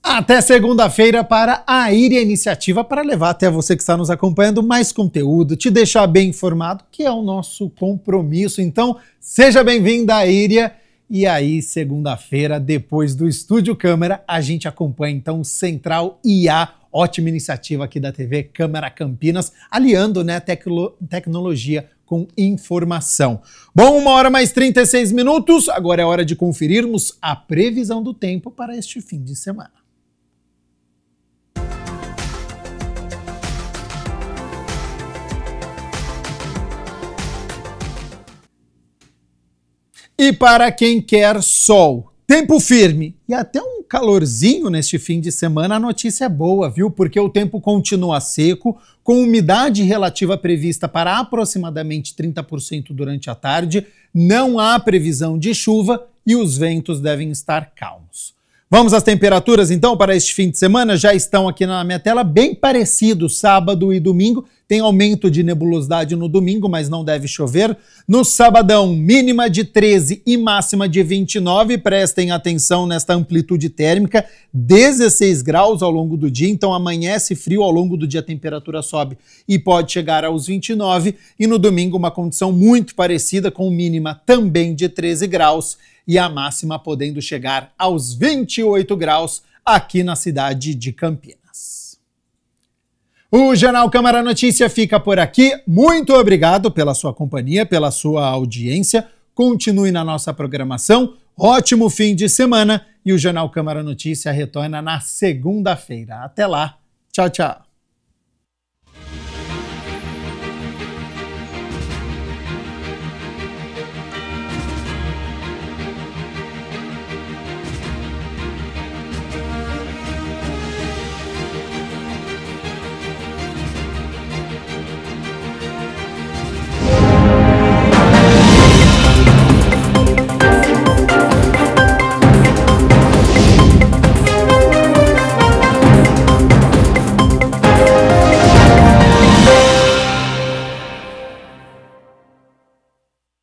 Até segunda-feira para a Íria Iniciativa, para levar até você que está nos acompanhando mais conteúdo, te deixar bem informado, que é o nosso compromisso. Então, seja bem-vinda, Íria. E aí, segunda-feira, depois do Estúdio Câmara, a gente acompanha então o Central IA, ótima iniciativa aqui da TV Câmara Campinas, aliando, né, tecnologia com informação. Bom, 1h mais 36, agora é hora de conferirmos a previsão do tempo para este fim de semana. E para quem quer sol, tempo firme e até um calorzinho neste fim de semana, a notícia é boa, viu? Porque o tempo continua seco, com umidade relativa prevista para aproximadamente 30% durante a tarde, não há previsão de chuva e os ventos devem estar calmos. Vamos às temperaturas então para este fim de semana? Já estão aqui na minha tela, bem parecido, sábado e domingo, Tem aumento de nebulosidade no domingo, mas não deve chover. No sabadão, mínima de 13 e máxima de 29. Prestem atenção nesta amplitude térmica. 16 graus ao longo do dia, então amanhece frio, ao longo do dia a temperatura sobe e pode chegar aos 29. E no domingo, uma condição muito parecida, com mínima também de 13 graus e a máxima podendo chegar aos 28 graus aqui na cidade de Campinas. O Jornal Câmara Notícia fica por aqui. Muito obrigado pela sua companhia, pela sua audiência. Continue na nossa programação. Ótimo fim de semana e o Jornal Câmara Notícia retorna na segunda-feira. Até lá. Tchau, tchau.